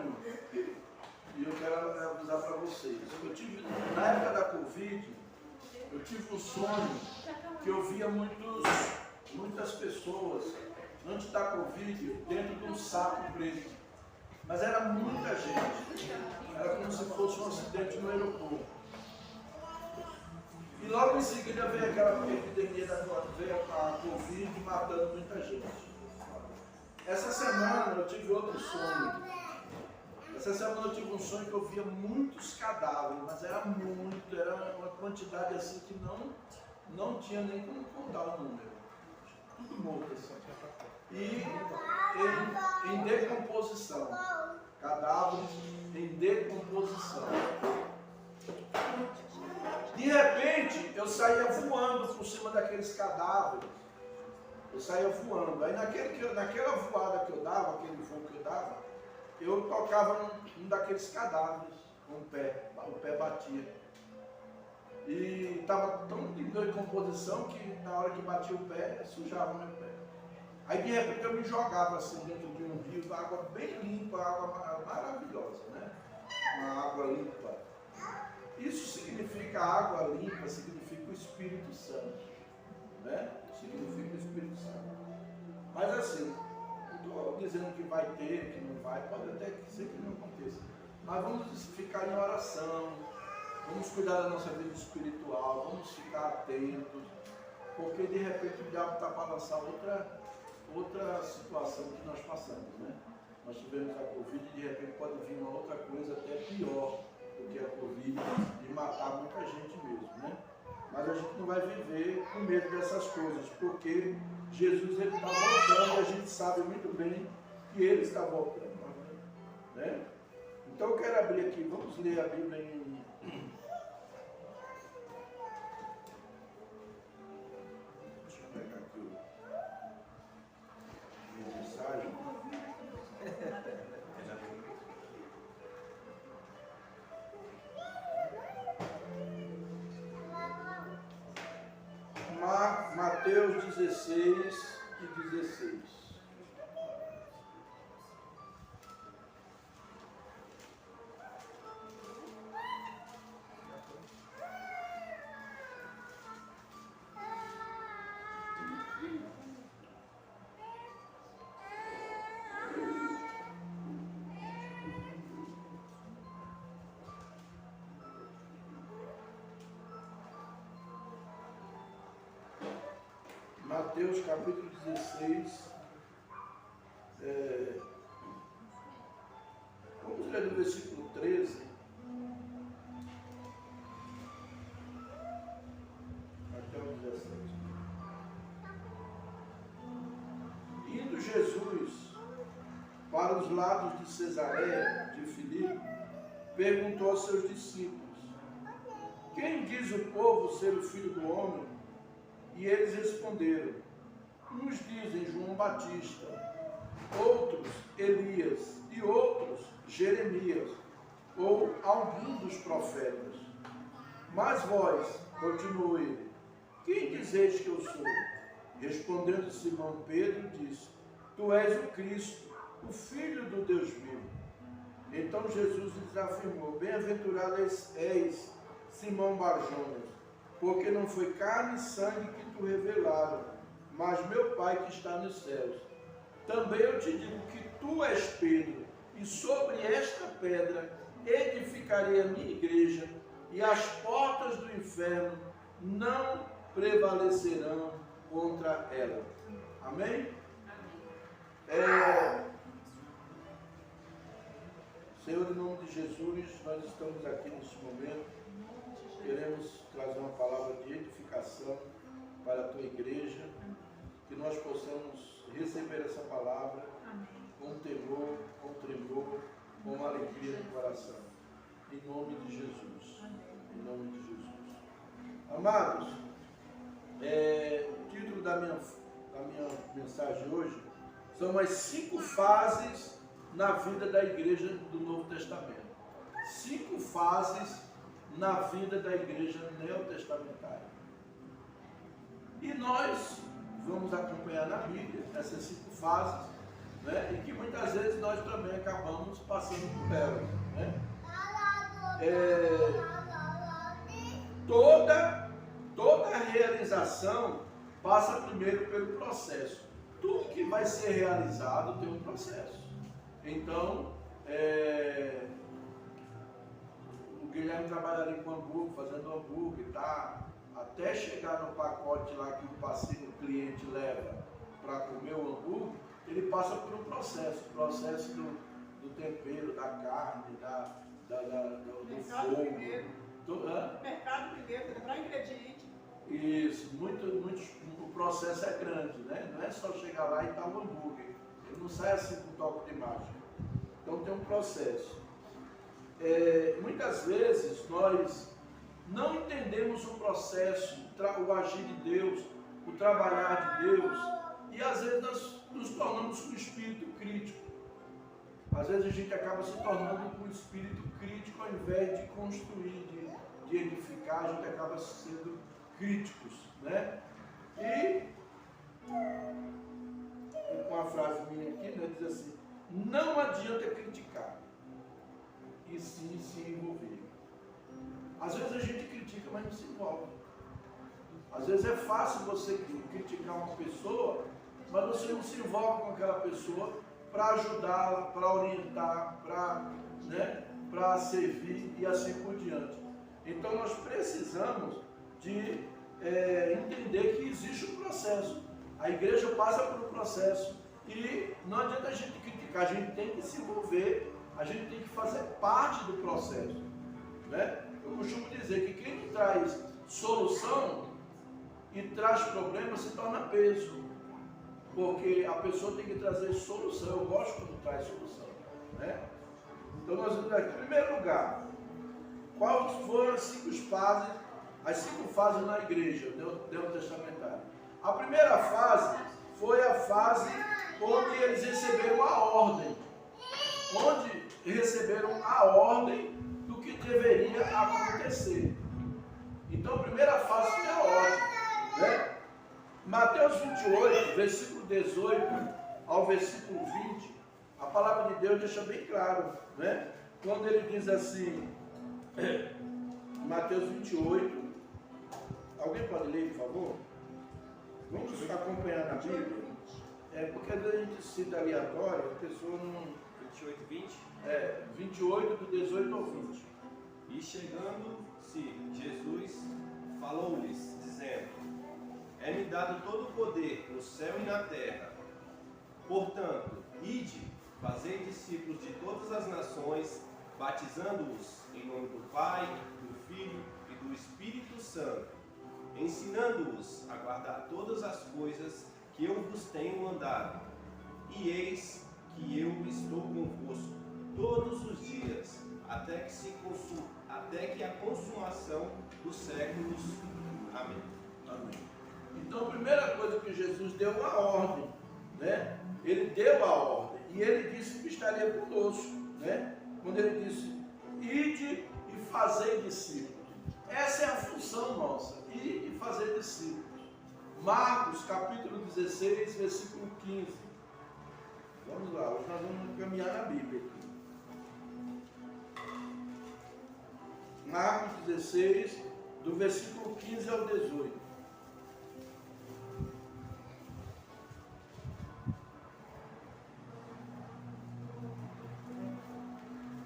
sonho, e eu quero avisar para vocês. Na época da Covid, eu tive um sonho que eu via muitas pessoas, antes da Covid, dentro de um saco preto. Mas era muita gente. Era como se fosse um acidente no aeroporto. E logo em seguida veio aquela epidemia veio a Covid matando muita gente. Essa semana eu tive outro sonho. Essa semana eu tive um sonho que eu via muitos cadáveres, mas era uma quantidade assim que não tinha nem como contar o número. Tudo morto assim. E em decomposição. Cadáveres em decomposição. De repente, eu saía voando por cima daqueles cadáveres. Eu saía voando. Aí naquela voada que eu dava, aquele voo que eu dava, eu tocava num daqueles cadáveres com o pé batia. E estava tão em decomposição que na hora que batia o pé, sujava o meu pé. Aí de repente eu me jogava assim dentro de um rio, água bem limpa, água maravilhosa, né? Uma água limpa. Isso significa água limpa, significa o Espírito Santo, né? Significa o Espírito Santo. Mas assim, não estou dizendo que vai ter, que não vai, pode até ser que não aconteça. Mas vamos ficar em oração, vamos cuidar da nossa vida espiritual, vamos ficar atentos, porque de repente o diabo está para lançar outra situação que nós passamos, né? Nós tivemos a Covid e de repente pode vir uma outra coisa até pior do que a Covid e matar muita gente mesmo, né? Mas a gente não vai viver com medo dessas coisas, porque Jesus ele está voltando e a gente sabe muito bem que ele está voltando, né? Então eu quero abrir aqui, vamos ler a Bíblia em... Deixa eu pegar aqui a mensagem. Mateus 16 e 16. Mateus capítulo 16, vamos ler do versículo 13 até o 17. Indo Jesus para os lados de Cesareia de Filipe, perguntou aos seus discípulos: quem diz o povo ser o Filho do Homem? E eles responderam: uns dizem João Batista, outros Elias e outros Jeremias, ou algum dos profetas. Mas vós, continuou ele, quem dizeis que eu sou? Respondendo Simão Pedro, disse: tu és o Cristo, o Filho do Deus vivo. Então Jesus lhes afirmou: bem-aventurado és, Simão Barjonas, porque não foi carne e sangue que tu revelaram, mas meu Pai que está nos céus. Também eu te digo que tu és Pedro, e sobre esta pedra edificarei a minha igreja, e as portas do inferno não prevalecerão contra ela. Amém? Senhor, em nome de Jesus, nós estamos aqui neste momento. Queremos trazer uma palavra de edificação para a tua igreja, que nós possamos receber essa palavra com temor, com tremor, com alegria no coração. Em nome de Jesus. Em nome de Jesus. Amados, o título da minha mensagem hoje são as 5 fases na vida da igreja do Novo Testamento. 5 fases na vida da igreja neotestamentária. E nós vamos acompanhar na Bíblia essas 5 fases, né? E que muitas vezes nós também acabamos estamos passando por elas, né? Toda realização passa primeiro pelo processo. Tudo que vai ser realizado tem um processo. Então, o Guilherme trabalharia com hambúrguer, fazendo hambúrguer, tá? Até chegar no pacote lá que o cliente leva para comer o hambúrguer, ele passa por um processo do tempero, da carne, do fogo. Mercado primeiro, comprar ingrediente. Isso, o processo é grande, né? Não é só chegar lá e dar o hambúrguer. Ele não sai assim com toque de mágica. Então tem um processo. Muitas vezes nós não entendemos o processo, o agir de Deus, o trabalhar de Deus, e às vezes nós nos tornamos com espírito crítico. Às vezes a gente acaba se tornando com espírito crítico ao invés de construir, de edificar, a gente acaba sendo críticos, né? E com uma frase minha aqui, né, diz assim: não adianta criticar, e sim se envolver. Às vezes a gente critica, mas não se envolve. Às vezes é fácil você criticar uma pessoa, mas você não se envolve com aquela pessoa para ajudá-la, para orientar, para servir e assim por diante. Então nós precisamos de entender que existe um processo. A igreja passa por um processo e não adianta a gente criticar, a gente tem que se envolver, a gente tem que fazer parte do processo, né? Eu costumo dizer que quem traz solução e traz problema se torna peso, porque a pessoa tem que trazer solução. Eu gosto quando traz solução, né? Então nós vamos aqui, em primeiro lugar, quais foram as 5 fases na igreja neotestamentária? A primeira fase foi a fase onde eles receberam a ordem, do que deveria acontecer. Então a primeira fase foi a ordem, né? Mateus 28, versículo 18 ao versículo 20, a palavra de Deus deixa bem claro, né? Quando ele diz assim, Mateus 28, alguém pode ler, por favor? Vamos acompanhar na Bíblia. Porque às vezes a gente cita aleatório, a pessoa não... 28, 20? 28, do 18 ao 20. E chegando-se, Jesus falou-lhes, dizendo: é-me dado todo o poder no céu e na terra. Portanto, ide, fazei discípulos de todas as nações, batizando-os em nome do Pai, do Filho e do Espírito Santo, ensinando-os a guardar todas as coisas que eu vos tenho mandado. E eis que eu estou convosco todos os dias, até que a consumação dos séculos. Amém. Amém. Então a primeira coisa que Jesus deu a ordem, né? Ele deu a ordem e ele disse que estaria conosco, né? Quando ele disse: ide e fazei discípulos. Essa é a função nossa, ir e fazer discípulos. Marcos capítulo 16, versículo 15. Vamos lá, hoje nós vamos caminhar na Bíblia aqui. Marcos 16, do versículo 15 ao 18.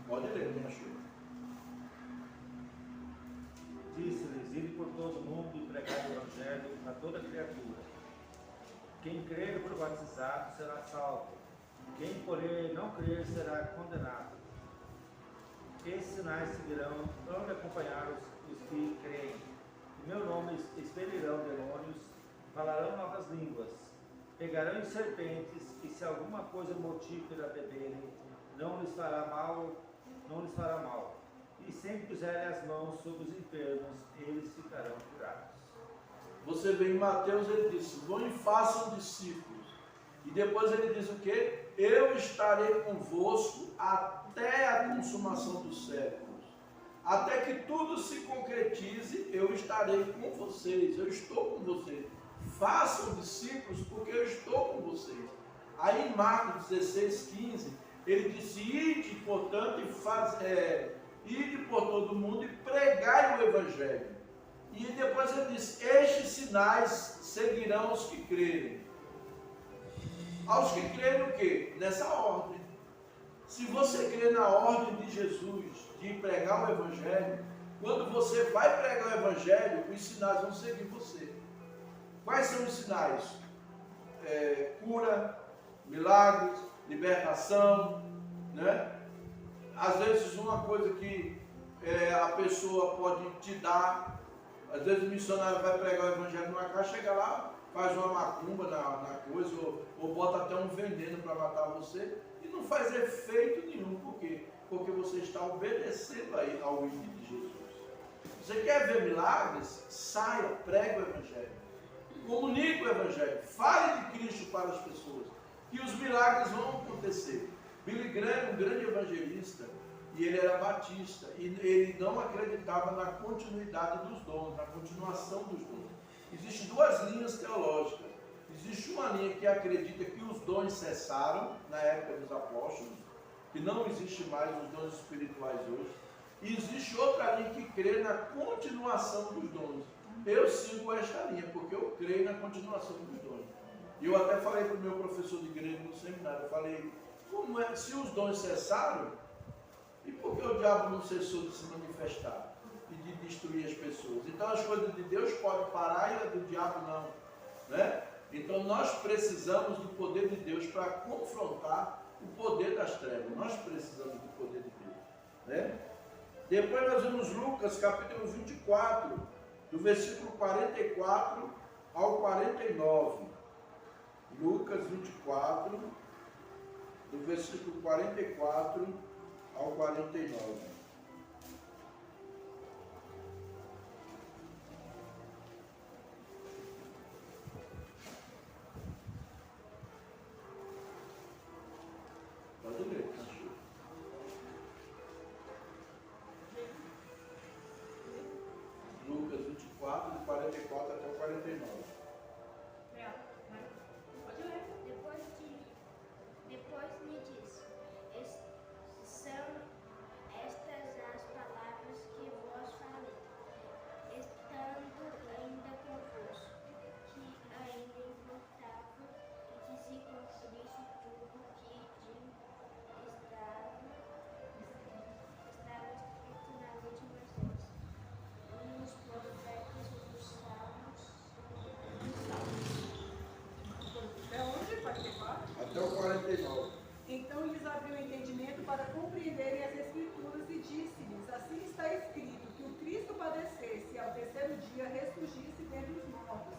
Pode ler, quem achou. Disse-lhes: ide por todo o mundo e pregai o Evangelho a toda criatura. Quem crer e for batizado será salvo. Quem, porém, não crer será condenado. Esses sinais seguirão, vão acompanhar os que creem. Em meu nome expelirão demônios, falarão novas línguas, pegarão em serpentes, e se alguma coisa mortífera beberem, não lhes fará mal. E sempre puserem as mãos sobre os enfermos, eles ficarão curados. Você vê em Mateus, ele disse: vão e façam discípulos. E depois ele diz o quê? Eu estarei convosco até a consumação dos séculos. Até que tudo se concretize, eu estarei com vocês. Eu estou com vocês. Façam discípulos porque eu estou com vocês. Aí em Marcos 16, 15, Ele disse, ide, portanto, ide por todo mundo e pregai o Evangelho. E depois ele disse, estes sinais seguirão os que crerem. Aos que crerem o quê? Nessa ordem. Se você crê na ordem de Jesus, de pregar o Evangelho, quando você vai pregar o Evangelho, os sinais vão seguir você. Quais são os sinais? Cura, milagres, libertação, né? Às vezes uma coisa que a pessoa pode te dar, às vezes o missionário vai pregar o Evangelho numa casa, chega lá, faz uma macumba na coisa, ou bota até um veneno para matar você, e não faz efeito nenhum. Por quê? Porque você está obedecendo aí ao ídolo de Jesus. Você quer ver milagres? Saia, pregue o Evangelho. Comunique o Evangelho. Fale de Cristo para as pessoas. E os milagres vão acontecer. Billy Graham, um grande evangelista, e ele era batista, e ele não acreditava na continuidade dos dons, na continuação dos dons. Existem duas linhas teológicas. Existe uma linha que acredita que os dons cessaram na época dos apóstolos, que não existe mais os dons espirituais hoje. E existe outra linha que crê na continuação dos dons. Eu sigo esta linha, porque eu creio na continuação dos dons. E eu até falei para o meu professor de grego no seminário, eu falei, como é, se os dons cessaram, e por que o diabo não cessou de se manifestar e de destruir as pessoas? Então as coisas de Deus podem parar e as do diabo não, né? Então nós precisamos do poder de Deus para confrontar o poder das trevas. Nós precisamos do poder de Deus, né? Depois nós vemos Lucas capítulo 24, do versículo 44 ao 49. Lucas 24, do versículo 44 ao 49. Pode ler, cachorro. Lucas 24, do 44 até o 49. Pode ler. Depois me disse, são estas as palavras que vos falei, estando ainda convosco, que ainda importava que se cumprisse tudo que estava escrito nas últimas vezes, nos profetas dos salmos. Até onde? 44? Até o 49. Então lhes abriu o entendimento para compreenderem as Escrituras e disse-lhes, assim está escrito, que o Cristo padecesse e ao terceiro dia ressurgisse dentre os mortos,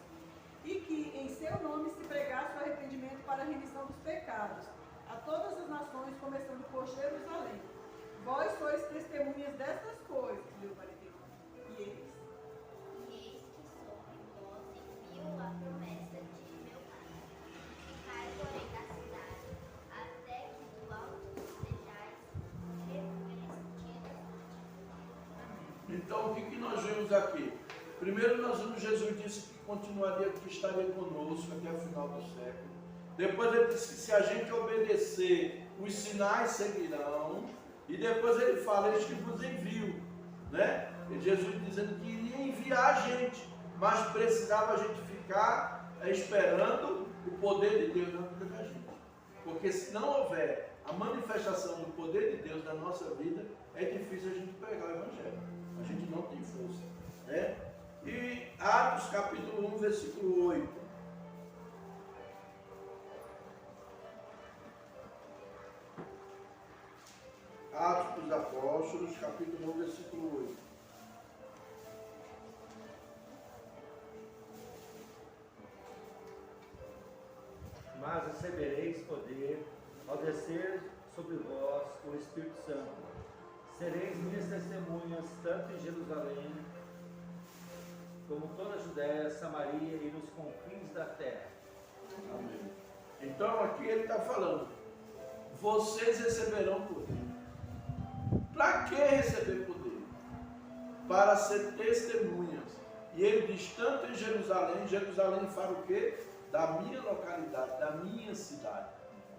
e que em seu nome se pregasse o arrependimento para a remissão dos pecados, a todas as nações, começando por Jerusalém. Vós sois testemunhas destas coisas, leu 49. E eles? E eis que sobre vós envio a promessa de meu Pai. Ficai, porém, da cidade, até que do alto sejais revestidos. Então, o que nós vemos aqui? Primeiro, nós vemos Jesus disse que continuaria, que estaria conosco até o final do século. Depois, ele disse que se a gente obedecer, os sinais seguirão. E depois ele fala, eles que vos envio, né? E Jesus dizendo que iria enviar a gente, mas precisava a gente ficar esperando o poder de Deus na vida da gente. Porque se não houver a manifestação do poder de Deus na nossa vida, é difícil a gente pregar o Evangelho. A gente não tem força, né? E Atos capítulo 1, versículo 8. Atos dos Apóstolos, capítulo 1, versículo 8. Mas recebereis poder ao descer sobre vós o Espírito Santo. Sereis minhas testemunhas, tanto em Jerusalém, como toda a Judéia, Samaria e nos confins da terra. Amém. Então aqui ele está falando, vocês receberão poder. Para que receber poder? Para ser testemunhas. E ele diz, tanto em Jerusalém, Jerusalém fala o quê? Da minha localidade, da minha cidade.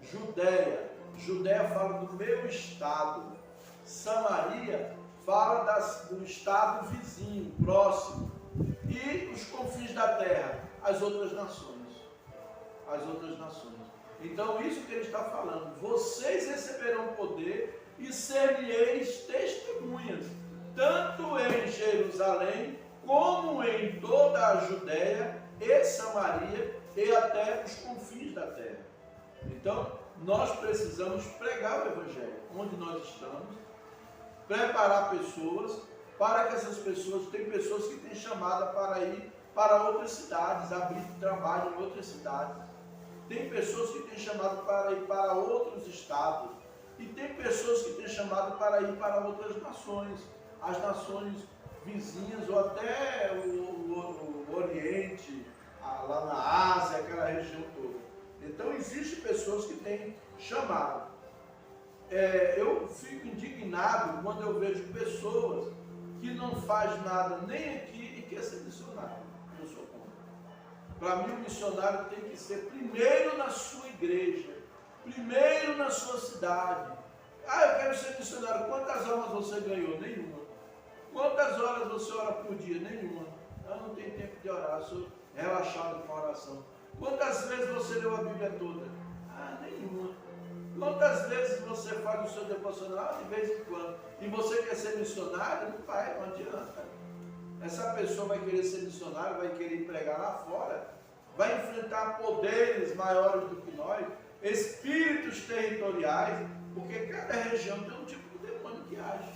Judéia, Judéia fala do meu estado. Samaria fala do estado vizinho, próximo. E os confins da terra, as outras nações. As outras nações. Então, isso que ele está falando. Vocês receberão poder e ser-lhe-eis testemunhas, tanto em Jerusalém, como em toda a Judéia e Samaria e até os confins da terra. Então, nós precisamos pregar o Evangelho onde nós estamos, preparar pessoas, para que essas pessoas, tem pessoas que têm chamada para ir para outras cidades, abrir trabalho em outras cidades. Tem pessoas que têm chamado para ir para outros estados. E tem pessoas que têm chamado para ir para outras nações, as nações vizinhas ou até o Oriente, lá na Ásia, aquela região toda. Então, existem pessoas que têm chamado. Eu fico indignado quando eu vejo pessoas que não fazem nada nem aqui e quer ser missionário. Eu sou contra. Para mim, o missionário tem que ser primeiro na sua igreja, primeiro na sua cidade. Eu quero ser missionário. Quantas almas você ganhou? Nenhuma. Quantas horas você ora por dia? Nenhuma. Eu não tenho tempo de orar, sou relaxado com a oração. Quantas vezes você leu a Bíblia toda? Nenhuma. Quantas vezes você faz o seu devocional? De vez em quando. E você quer ser missionário? Não vai, não adianta. Essa pessoa vai querer ser missionário, vai querer pregar lá fora, vai enfrentar poderes maiores do que nós, espíritos territoriais, porque cada região tem um tipo de demônio que age.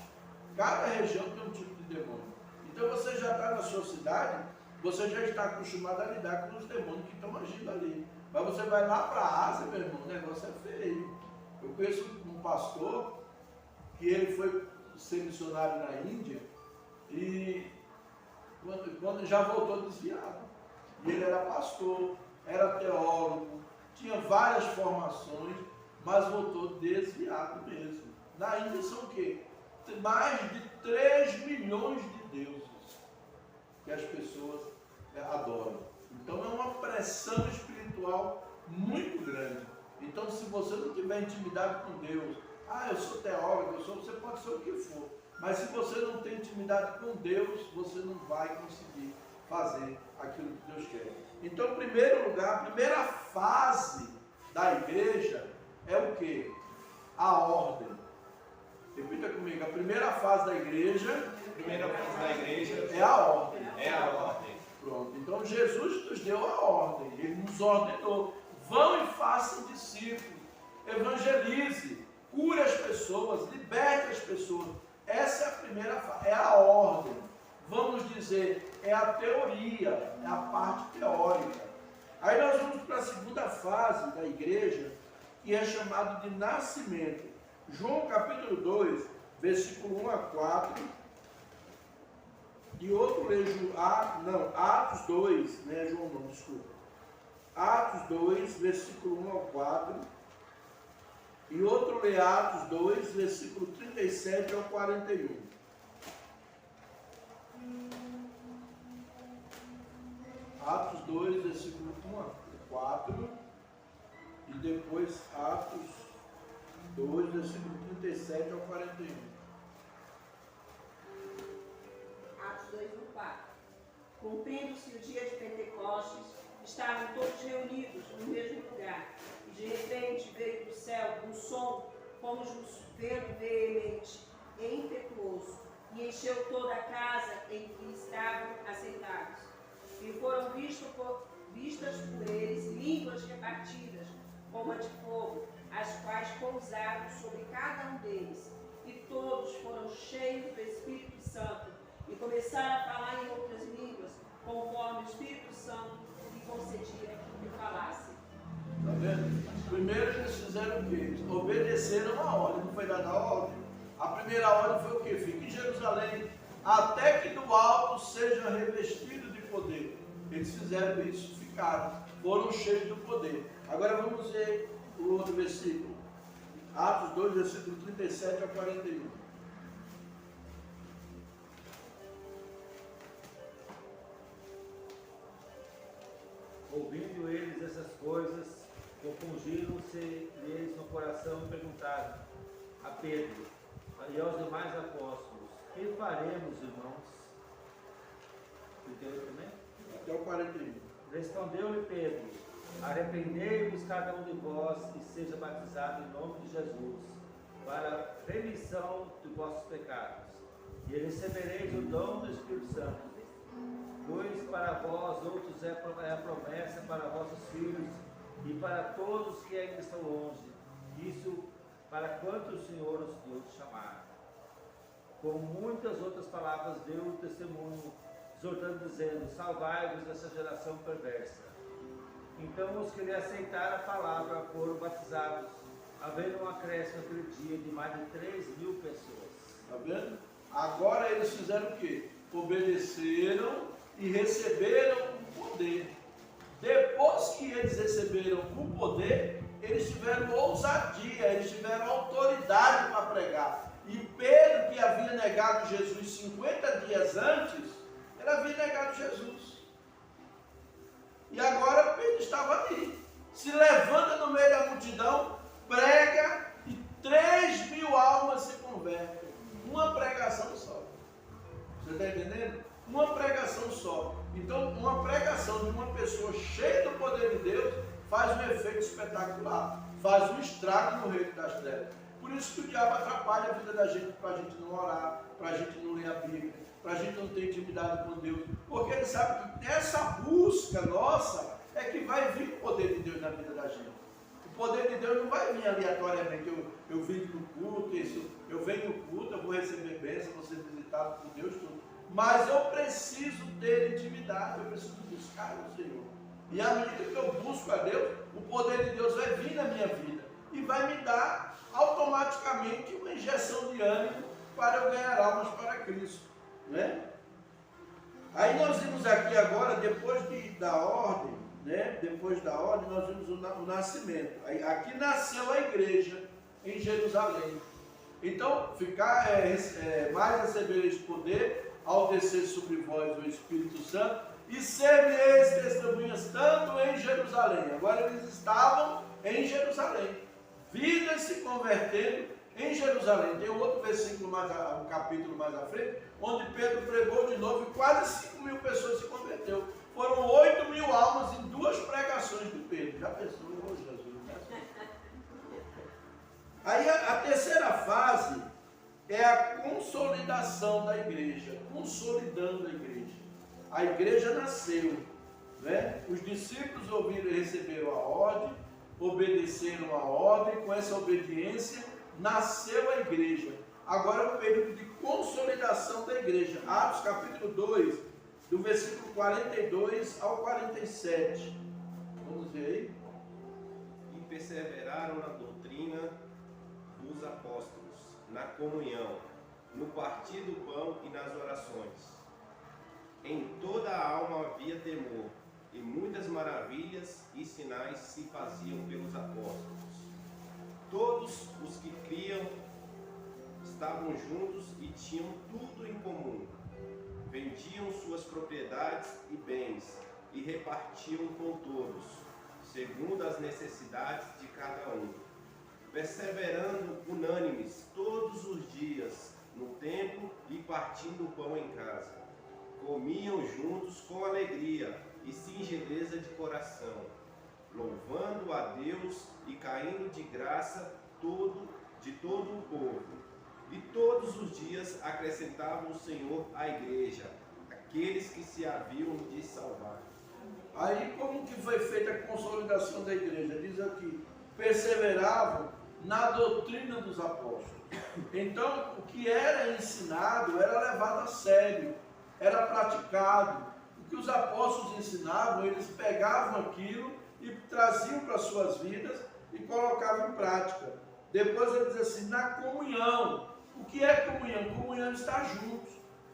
Cada região tem um tipo de demônio. Então você já está na sua cidade, você já está acostumado a lidar com os demônios que estão agindo ali. Mas você vai lá para a Ásia, meu irmão, o negócio é feio. Eu conheço um pastor que ele foi ser missionário na Índia e quando já voltou desviado. E ele era pastor, era teólogo, tinha várias formações, mas voltou desviado mesmo. Na Índia são o quê? Mais de 3 milhões de deuses que as pessoas adoram. Então é uma pressão espiritual muito grande. Então, se você não tiver intimidade com Deus, eu sou teólogo, você pode ser o que for, mas se você não tem intimidade com Deus, você não vai conseguir fazer aquilo que Deus quer. Então, em primeiro lugar, a primeira fase da igreja é o quê? A ordem. Repita comigo, a primeira fase da igreja, é a ordem. É a ordem. Pronto, então Jesus nos deu a ordem, Ele nos ordenou. Vão e façam discípulos, evangelize, cure as pessoas, liberte as pessoas. Essa é a primeira fase, é a ordem. Vamos dizer, é a teoria, é a parte teórica. Aí nós vamos para a segunda fase da igreja, que é chamado de nascimento. João capítulo 2, versículo 1 a 4. E outro lê Atos 2, não é João não, desculpa. Atos 2, versículo 1 ao 4. E outro lê Atos 2, versículo 37 ao 41. Atos 2, versículo 1 a 4. E depois Atos 2, versículo 37 ao 41. Atos 2, 4. Cumprindo-se o dia de Pentecostes, estavam todos reunidos no mesmo lugar, e de repente veio do céu um som como de um vento veemente e impetuoso, e encheu toda a casa em que estavam assentados. E foram vistas por eles línguas repartidas, como a de fogo, as quais pousaram sobre cada um deles. E todos foram cheios do Espírito Santo, e começaram a falar em outras línguas, conforme o Espírito Santo concedia que falasse. Está vendo? Primeiro eles fizeram o quê? Eles obedeceram a ordem, não foi dada a ordem. A primeira ordem foi o quê? Fique em Jerusalém, até que do alto seja revestido de poder. Eles fizeram isso, ficaram, foram cheios do poder. Agora vamos ver o outro versículo. Atos 2, versículo 37 a 41. Ouvindo eles essas coisas, Compungiram-se-lhes no coração e perguntaram a Pedro e aos demais apóstolos: que faremos, irmãos? Entendeu também? Até o 41. Respondeu-lhe Pedro: arrependei-vos cada um de vós e seja batizado em nome de Jesus, para a remissão de vossos pecados, e recebereis o dom do Espírito Santo. Pois para vós outros é a promessa para vossos filhos e para todos que ainda estão longe, isso para quanto o Senhor os deu de chamar. Com muitas outras palavras deu o testemunho, exortando, dizendo: salvai-vos dessa geração perversa. Então os que lhe aceitaram a palavra foram batizados, havendo um acréscimo naquele dia de mais de 3.000 pessoas. Está vendo? Agora eles fizeram o quê? Obedeceram e receberam o poder. Depois que eles receberam o poder, eles tiveram ousadia, eles tiveram autoridade para pregar. E Pedro, que havia negado Jesus 50 dias antes, ele havia negado Jesus. E agora Pedro estava ali, se levanta no meio da multidão, prega e 3.000 almas se convertem. Uma pregação só. Você está entendendo? Uma pregação só. Então, uma pregação de uma pessoa cheia do poder de Deus faz um efeito espetacular, faz um estrago no reino das trevas. Por isso que o diabo atrapalha a vida da gente, para a gente não orar, para a gente não ler a Bíblia, para a gente não ter intimidade com Deus, porque ele sabe que nessa busca nossa é que vai vir o poder de Deus na vida da gente. O poder de Deus não vai vir aleatoriamente. Eu vim no culto, eu venho no culto, eu vou receber bênção, vou ser visitado por Deus, tudo. Mas eu preciso ter intimidade, eu preciso buscar o Senhor. E à medida que eu busco a Deus, o poder de Deus vai vir na minha vida e vai me dar automaticamente uma injeção de ânimo para eu ganhar almas para Cristo. Né? Aí nós vimos aqui agora, depois da ordem, né? Depois da ordem, nós vimos o nascimento. Aqui nasceu a igreja em Jerusalém. Então, mais recebereis poder ao descer sobre vós o Espírito Santo, e ser-me-eis testemunhas tanto em Jerusalém. Agora eles estavam em Jerusalém, vidas se convertendo em Jerusalém. Tem um outro versículo, um capítulo mais à frente, onde Pedro pregou de novo e quase 5.000 pessoas se converteu. Foram 8.000 almas em 2 pregações de Pedro. Já pensou, oh, Jesus? Aí a terceira fase é a consolidação da igreja, consolidando a igreja. A igreja nasceu, né? Os discípulos ouviram e receberam a ordem, obedeceram a ordem, com essa obediência nasceu a igreja. Agora é o período de consolidação da igreja. Atos capítulo 2, do versículo 42 ao 47. Vamos ver aí. E perseveraram na doutrina dos apóstolos, na comunhão, no partir do pão e nas orações. Em toda a alma havia temor, e muitas maravilhas e sinais se faziam pelos apóstolos. Todos os que criam estavam juntos e tinham tudo em comum. Vendiam suas propriedades e bens e repartiam com todos, segundo as necessidades de cada um. Perseverando unânimes todos os dias no templo e partindo o pão em casa. Comiam juntos com alegria e singeleza de coração, louvando a Deus e caindo de graça de todo o povo. E todos os dias acrescentava o Senhor à igreja, aqueles que se haviam de salvar. Aí como que foi feita a consolidação da igreja? Diz aqui, perseveravam na doutrina dos apóstolos. Então, o que era ensinado era levado a sério, era praticado. O que os apóstolos ensinavam, eles pegavam aquilo e traziam para as suas vidas e colocavam em prática. Depois ele diz assim, na comunhão. O que é comunhão? Comunhão é estar juntos.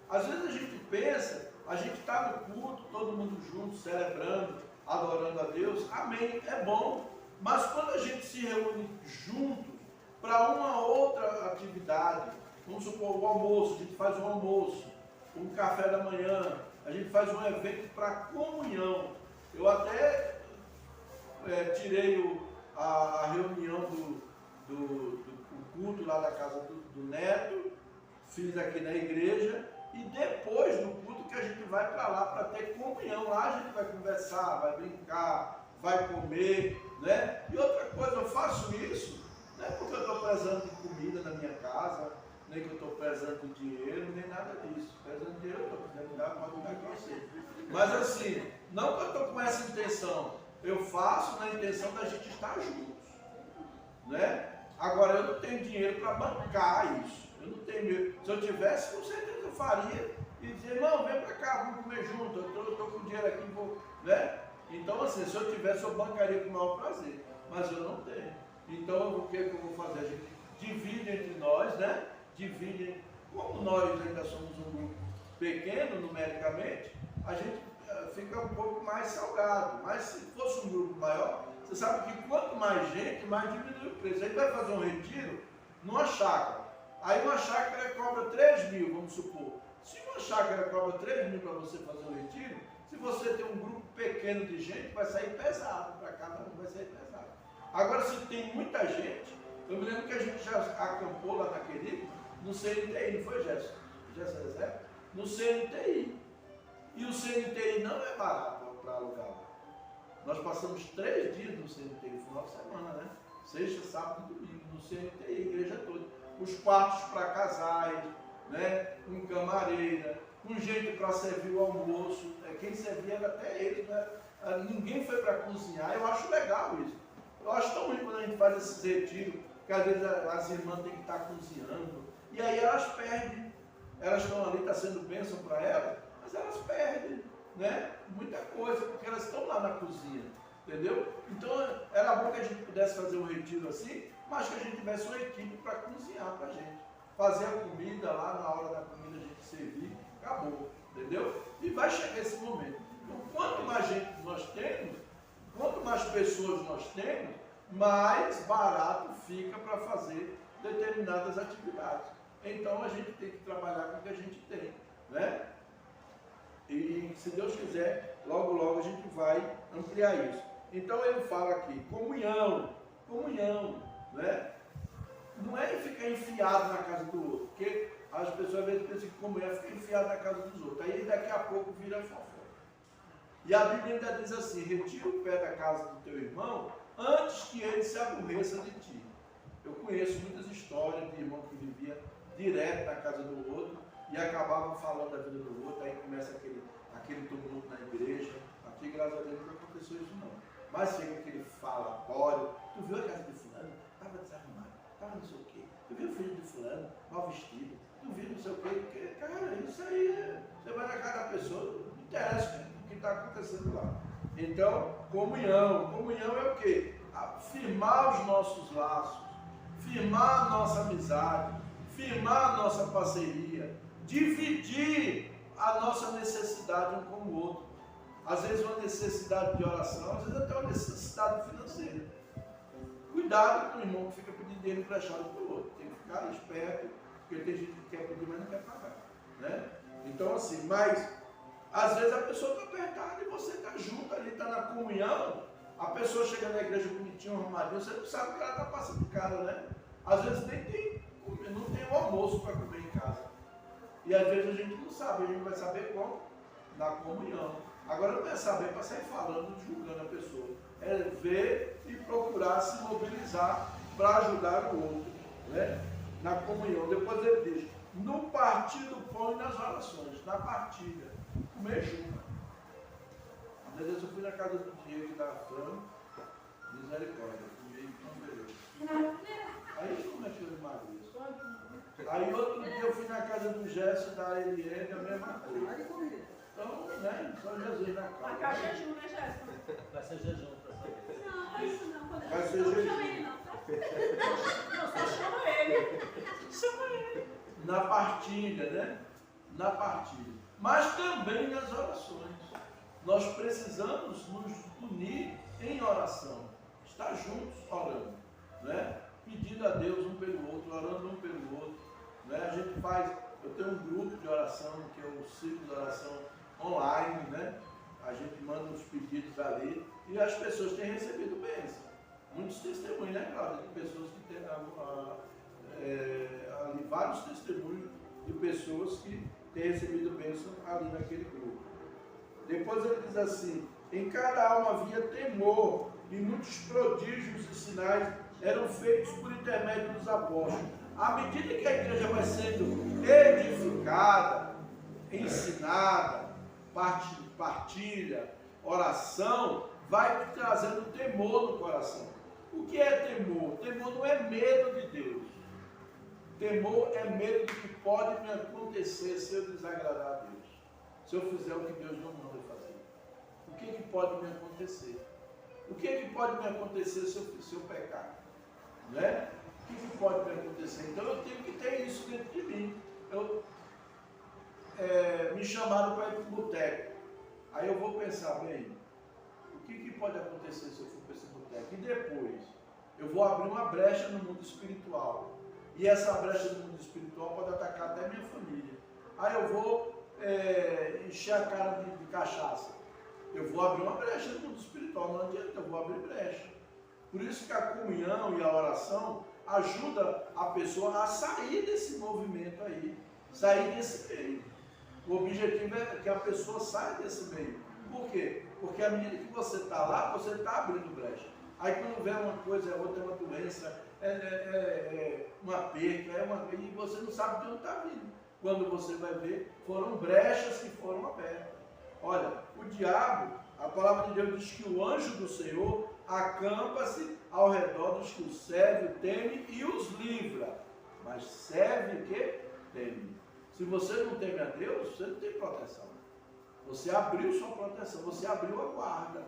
Às vezes a gente pensa, a gente está no culto, todo mundo junto, celebrando, adorando a Deus, amém, é bom. Mas quando a gente se reúne juntos para uma outra atividade, vamos supor o almoço, a gente faz um almoço, um café da manhã, a gente faz um evento para comunhão. Eu até tirei a reunião do culto lá da casa do Neto, fiz aqui na igreja, e depois do culto que a gente vai para lá para ter comunhão. Lá a gente vai conversar, vai brincar, vai comer, né? E outra coisa, eu faço isso, não é porque eu estou prezando de comida na minha casa, nem que eu estou prezando de dinheiro, nem nada disso. Prezando de dinheiro eu estou precisando dar, pode dar com você. Mas assim, não que eu estou com essa intenção, eu faço na intenção da gente estar juntos, né? Agora, eu não tenho dinheiro para bancar isso. Eu não tenho. Se eu tivesse, com certeza eu faria e dizer, irmão, vem para cá, vamos comer junto, eu estou com dinheiro aqui, vou, né? Então, assim, se eu tivesse, eu bancaria com o maior prazer. Mas eu não tenho. Então, o que eu vou fazer? A gente divide entre nós, né? Divide. Como nós ainda somos um grupo pequeno, numericamente, a gente fica um pouco mais salgado. Mas se fosse um grupo maior, você sabe que quanto mais gente, mais diminui o preço. A gente vai fazer um retiro numa chácara. Aí uma chácara cobra 3 mil, vamos supor. Se uma chácara cobra 3 mil para você fazer um retiro, se você tem um grupo pequeno de gente, vai sair pesado, para cada um vai sair pesado. Agora, se tem muita gente, eu me lembro que a gente já acampou lá naquele, no CNTI, não foi, Gerson? Gerson Reserva? No CNTI. E o CNTI não é barato para alugar lá. Nós passamos 3 dias no CNTI, final de semana, né? Sexta, sábado e domingo, no CNTI, a igreja toda. Os quartos para casais, né? Com camareira, com gente para servir o almoço. Quem servia era até eles, né? Ninguém foi para cozinhar. Eu acho legal isso. Eu acho tão ruim quando a gente faz esses retiros, que às vezes as irmãs têm que estar cozinhando. E aí elas perdem. Elas estão ali, está sendo bênção para elas, mas elas perdem, né? Muita coisa, porque elas estão lá na cozinha. Entendeu? Então era bom que a gente pudesse fazer um retiro assim, mas que a gente tivesse uma equipe para cozinhar para a gente. Fazer a comida lá, na hora da comida a gente servir, acabou. Entendeu? E vai chegar esse momento. Então, quanto mais gente nós temos, quanto mais pessoas nós temos, mais barato fica para fazer determinadas atividades. Então a gente tem que trabalhar com o que a gente tem, né? E se Deus quiser, logo logo a gente vai ampliar isso. Então ele fala aqui, comunhão, né? Não é ficar enfiado na casa do outro, porque as pessoas às vezes pensam que comunhão é ficar enfiado na casa dos outros. Aí daqui a pouco vira fofoca. E a Bíblia ainda diz assim, retira o pé da casa do teu irmão antes que ele se aborreça de ti. Eu conheço muitas histórias de irmão que vivia direto na casa do outro e acabavam falando da vida do outro, aí começa aquele tumulto na igreja. Aqui, graças a Deus, não aconteceu isso não. Mas chega aquele falatório, tu viu a casa de fulano? Estava desarrumado, estava não sei o quê. Tu viu o filho de fulano, mal vestido? Tu viu não sei o quê? Porque, cara, isso aí, você vai na casa da pessoa, não interessa o que está acontecendo lá. Então, comunhão é o quê? Firmar os nossos laços, firmar a nossa amizade, firmar a nossa parceria, dividir a nossa necessidade um com o outro. Às vezes uma necessidade de oração, às vezes até uma necessidade financeira. Cuidado com o irmão que fica pedindo dinheiro emprestado para o outro. Tem que ficar esperto, porque tem gente que quer pedir, mas não quer pagar. Né? Então assim, mas às vezes a pessoa está apertada e você está junto ali, está na comunhão. A pessoa chega na igreja bonitinha, arrumadinha, você não sabe o que ela está passando em casa, né? Às vezes não tem o almoço para comer em casa. E às vezes a gente não sabe, a gente vai saber como? Na comunhão. Agora não é saber para sair falando, julgando a pessoa. É ver e procurar se mobilizar para ajudar o outro. Né? Na comunhão. Depois ele diz, no partir do pão e nas orações, na partilha, comer junto. Às vezes eu fui na casa do Diego da Fran, misericórdia, comi então beleza. Aí não mexeu de Maria. Aí outro dia eu fui na casa do Gerson da Eliane, a mesma coisa. Então, né, só Jesus na casa. Marcar jejum, né, Gerson? Vai ser jejum para saber. Não, é isso não. Vai ser não jejum. chama ele não, tá? Não, só chama ele. Chama ele. Na partilha, né? Na partilha. Mas também nas orações. Nós precisamos nos unir em oração. Estar juntos orando, né? Pedindo a Deus um pelo outro, orando um pelo outro. Né? A gente faz, eu tenho um grupo de oração, que é o ciclo de oração online, né? A gente manda uns pedidos ali e as pessoas têm recebido bênção. Muitos testemunhos, né, Cláudia? De pessoas que têm ali vários testemunhos de pessoas que têm recebido bênção ali naquele grupo. Depois ele diz assim: em cada alma havia temor, e muitos prodígios e sinais eram feitos por intermédio dos apóstolos. À medida que a igreja vai sendo edificada, ensinada, partilha, oração, vai trazendo temor no coração. O que é temor? Temor não é medo de Deus. Temor é medo do que pode me acontecer se eu desagradar a Deus. Se eu fizer o que Deus não manda fazer. O que pode me acontecer? O que pode me acontecer se eu pecar? Né? O que pode me acontecer? Então eu tenho que ter isso dentro de mim. Me chamaram para ir para o boteco. Aí eu vou pensar, bem, o que pode acontecer se eu for para esse boteco? E depois, eu vou abrir uma brecha no mundo espiritual. E essa brecha no mundo espiritual pode atacar até minha família. Aí eu vou encher a cara de cachaça. Eu vou abrir uma brecha no mundo espiritual, não adianta, eu vou abrir brecha. Por isso que a comunhão e a oração ajuda a pessoa a sair desse movimento aí, sair desse meio. O objetivo é que a pessoa saia desse meio. Por quê? Porque à medida que você está lá, você está abrindo brecha. Aí quando vem uma coisa, outra, uma doença, uma perca, e você não sabe de onde está vindo. Quando você vai ver, foram brechas que foram abertas. Olha, o diabo, a palavra de Deus diz que o anjo do Senhor acampa-se ao redor dos que o serve, o teme e os livra. Mas serve o que? Teme. Se você não teme a Deus, você não tem proteção. Você abriu sua proteção, você abriu a guarda.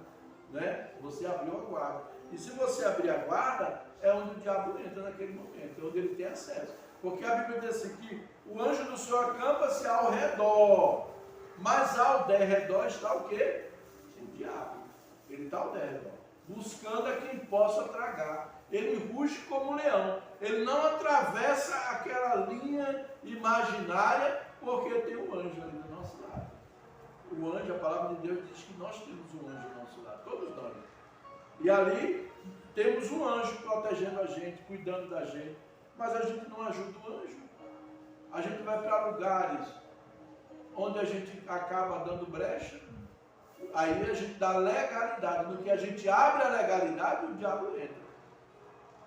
Né? Você abriu a guarda. E se você abrir a guarda, é onde o diabo entra naquele momento, é onde ele tem acesso. Porque a Bíblia diz assim que o anjo do Senhor acampa-se ao redor. Mas ao derredor está o quê? O diabo. Ele está ao derredor, buscando a quem possa tragar. Ele ruge como um leão. Ele não atravessa aquela linha imaginária, porque tem um anjo ali do nosso lado. O anjo, a palavra de Deus diz que nós temos um anjo do nosso lado, todos nós. E ali temos um anjo protegendo a gente, cuidando da gente. Mas a gente não ajuda o anjo. A gente vai para lugares onde a gente acaba dando brecha. Aí a gente dá legalidade. No que a gente abre a legalidade, o diabo entra.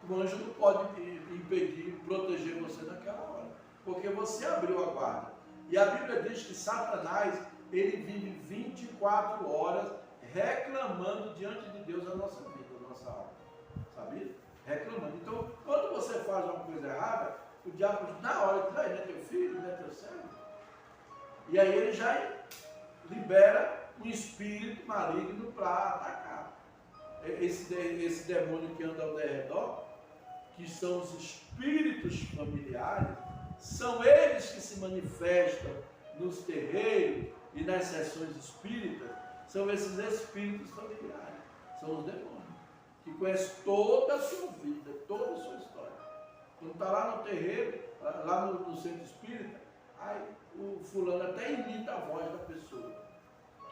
O anjo não pode impedir, proteger você naquela hora. Porque você abriu a guarda. E a Bíblia diz que Satanás, ele vive 24 horas reclamando diante de Deus a nossa vida, a nossa alma. Sabia? Reclamando. Então, quando você faz uma coisa errada, o diabo diz, na hora, não é teu filho, não é teu servo. E aí ele já libera um espírito maligno para atacar. Esse demônio que anda ao redor, que são os espíritos familiares, são eles que se manifestam nos terreiros e nas sessões espíritas, são esses espíritos familiares, são os demônios, que conhecem toda a sua vida, toda a sua história. Quando está lá no terreiro, lá no centro espírita, aí o fulano até imita a voz da pessoa.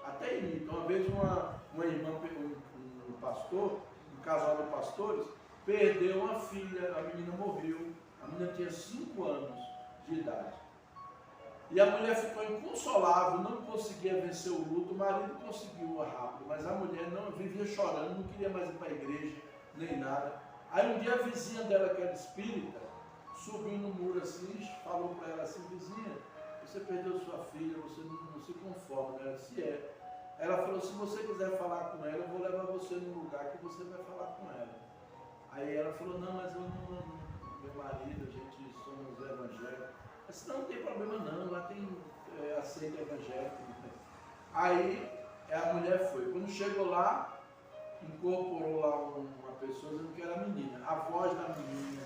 Até imita. Uma vez uma irmã, um pastor, um casal de pastores, perdeu uma filha, a menina morreu, a menina tinha 5 anos de idade. E a mulher ficou inconsolável, não conseguia vencer o luto, o marido conseguiu rápido, mas a mulher não vivia chorando, não queria mais ir para a igreja, nem nada. Aí um dia a vizinha dela, que era espírita, subiu no muro assim e falou para ela assim, vizinha, você perdeu sua filha, você não se conforma, né? Ela disse, é. Ela falou, se você quiser falar com ela, eu vou levar você num lugar que você vai falar com ela. Aí ela falou, não, mas eu não, meu marido, a gente somos evangélicos. Eu disse, não tem problema não, lá tem aceito evangélico. Aí a mulher foi. Quando chegou lá, incorporou lá uma pessoa dizendo que era menina. A voz da menina,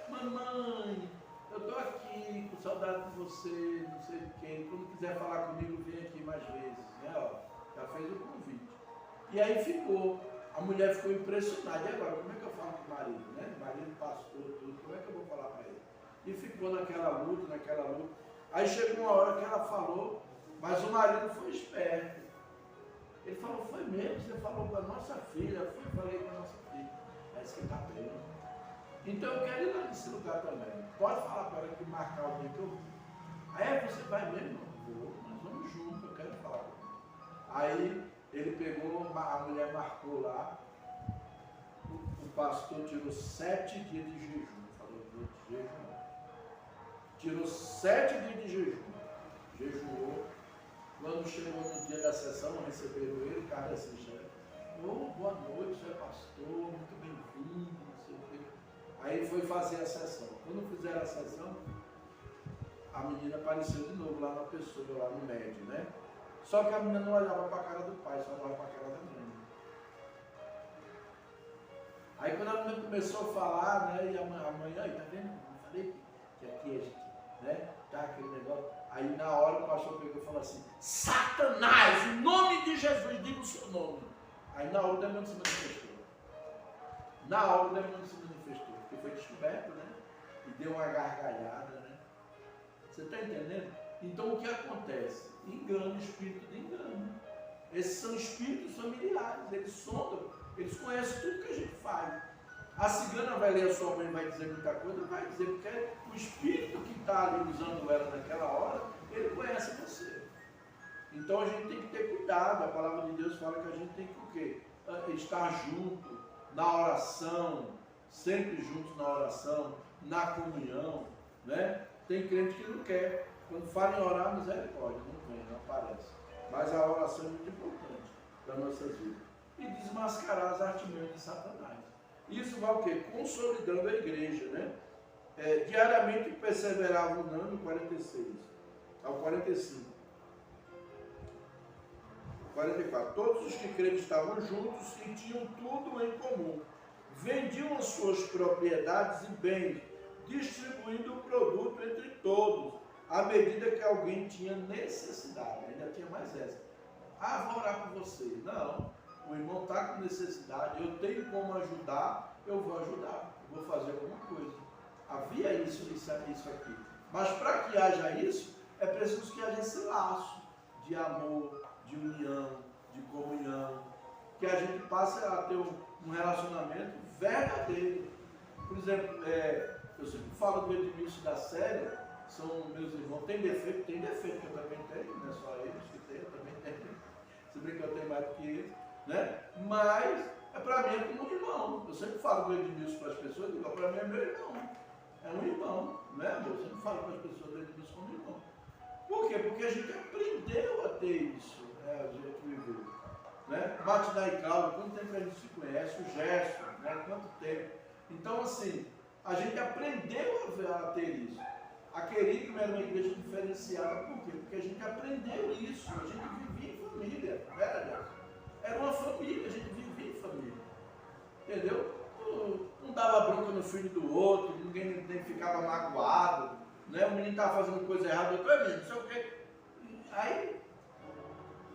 mamãe, eu estou aqui com saudade de você, não sei de quem. Quando quiser falar comigo, vem aqui mais vezes. Né? Ó, já fez o convite. E aí ficou. A mulher ficou impressionada. E agora, como é que eu falo com o marido? Né? O marido, pastor, tudo. Como é que eu vou falar para ele? E ficou naquela luta. Aí chegou uma hora que ela falou, mas o marido foi esperto. Ele falou, foi mesmo, você falou com a nossa filha. Eu falei com a nossa filha. Parece que está bem. Então eu quero ir lá nesse lugar também. Pode falar para ela que marcar o dia que eu vou. Aí você vai mesmo? Vou, nós vamos junto, eu quero falar. Aí ele pegou, a mulher marcou lá. O pastor tirou 7 dias de jejum. Falou, vou jejuar. Tirou 7 dias de jejum. Jejuou. Quando chegou no dia da sessão, receberam ele, cara assim, boa noite, senhor pastor, muito bem-vindo, não sei o quê. Aí ele foi fazer a sessão. Quando fizeram a sessão, a menina apareceu de novo lá na pessoa, lá no médio, né? Só que a menina não olhava para a cara do pai, só olhava para a cara da mãe. Aí quando a menina começou a falar, né? E a mãe, aí, tá vendo? Eu falei que aqui a gente, né? Tá aquele negócio. Aí na hora o pastor pegou e falou assim, Satanás, em nome de Jesus, diga o seu nome. Aí na hora o demônio se manifestou. Na hora o demônio se manifestou, porque foi descoberto, né? E deu uma gargalhada, né? Você está entendendo? Então o que acontece? Engano, espírito de engano. Esses são espíritos familiares, eles sondam, eles conhecem tudo que a gente faz. A cigana vai ler a sua mãe e vai dizer muita coisa, vai dizer, porque o espírito que está ali usando ela naquela hora, ele conhece você. Então a gente tem que ter cuidado, a palavra de Deus fala que a gente tem que o quê? Estar junto, na oração, sempre juntos na oração, na comunhão, né? Tem crente que não quer, quando fala em orar, misericórdia, não vem, não aparece. Mas a oração é muito importante para nossas vidas. E desmascarar as artimanhas de Satanás. Isso vai o quê? Consolidando a igreja, né? Diariamente perseveravam unânime, 46 ao 45. 44. Todos os que creram estavam juntos e tinham tudo em comum. Vendiam as suas propriedades e bens, distribuindo o produto entre todos, à medida que alguém tinha necessidade. Ainda tinha mais essa. Vou orar por você. Não. O irmão está com necessidade, eu tenho como ajudar, eu vou ajudar, eu vou fazer alguma coisa. Havia isso aqui. Mas para que haja isso, é preciso que haja esse laço de amor, de união, de comunhão, que a gente passe a ter um relacionamento verdadeiro. Por exemplo, eu sempre falo do Edmilson da Série, são meus irmãos, tem defeito que eu também tenho, não é só eles que têm, eu também tenho. Se bem que eu tenho mais do que eles. Né? Mas, para mim, é como um irmão. Eu sempre falo do Edmilson para as pessoas, digo, para mim é meu irmão. É um irmão, né, amor? Eu sempre falo para as pessoas do Edmilson como irmão. Por quê? Porque a gente aprendeu a ter isso, né? A gente viveu. Né? Bate da Icalda, quanto tempo a gente se conhece? O Gerson, né? Quanto tempo? Então, assim, a gente aprendeu a ter isso. A Querigma era uma igreja diferenciada, por quê? Porque a gente aprendeu isso, a gente vivia em família, não era, Gerson? Era uma família, a gente vivia em família. Entendeu? Não dava bronca no filho do outro, ninguém ficava magoado, né? O menino estava fazendo coisa errada, eu menino, não sei o quê. Aí,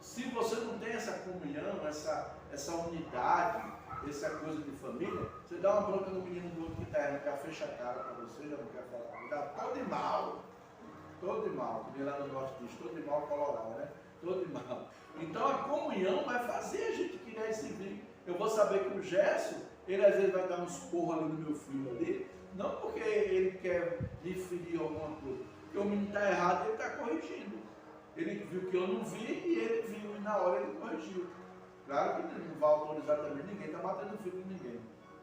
se você não tem essa comunhão, essa unidade, essa coisa de família, você dá uma bronca no menino do outro que está errando, já fecha a cara para você, já não quer falar. Dá todo de mal, que vem lá no norte diz, todo de mal colorado, né? Todo de mal. Então a comunhão vai fazer a gente criar esse vínculo. Eu vou saber que o Gerson, ele às vezes vai dar uns porros ali no meu filho ali, não porque ele quer me ferir alguma coisa, porque o menino está errado e ele está corrigindo. Ele viu que eu não vi e ele viu, e na hora ele corrigiu. Claro que não vai autorizar também ninguém, está batendo o filho de ninguém.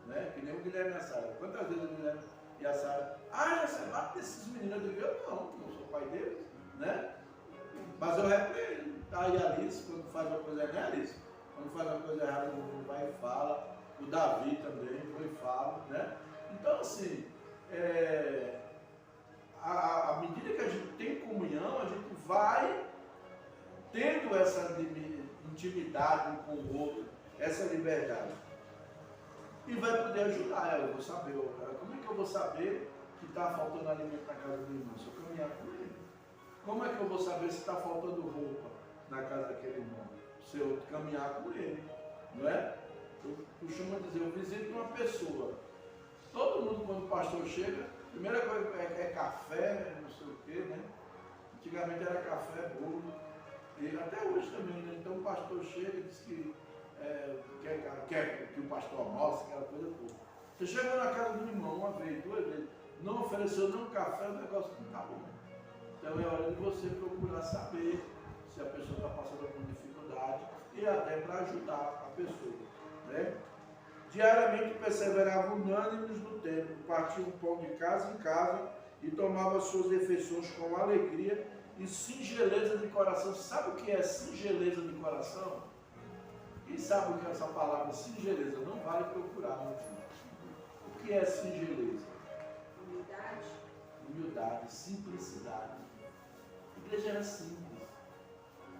Né? Que nem o Guilherme e a Sara. Quantas vezes o Guilherme e a Sara, você bate desses meninos? Eu digo, eu não sou pai deles, né? Mas eu repreendo. Aí a Alice, quando faz uma coisa errada, Alice, quando faz uma coisa errada, o menino vai e fala. O Davi também vai e fala, né? Então, assim, à medida que a gente tem comunhão, a gente vai tendo essa intimidade um com o outro, essa liberdade. E vai poder ajudar ela, eu vou saber. Como é que eu vou saber que está faltando alimento na casa do irmão? Se eu caminhar com ele. Como é que eu vou saber se está faltando roupa na casa daquele irmão? Se eu caminhar com ele, não é? Eu costumo dizer, eu visito uma pessoa. Todo mundo, quando o pastor chega, a primeira coisa é café, não sei o quê, né? Antigamente era café, bolo. E até hoje também, né? Então o pastor chega e diz que quer que o pastor almoce, aquela coisa toda. Você chegou na casa do irmão uma vez, duas vezes, não ofereceu nem um café, o negócio não está bom. Então é hora de você procurar saber se a pessoa está passando por dificuldade e até para ajudar a pessoa. Né? Diariamente perseveravam unânimes no templo, partiam pão de casa em casa e tomavam suas refeições com alegria e singeleza de coração. Sabe o que é singeleza de coração? Quem sabe o que é essa palavra singeleza? Não vale procurar. Não. O que é singeleza? Humildade. Humildade, simplicidade. A igreja era simples.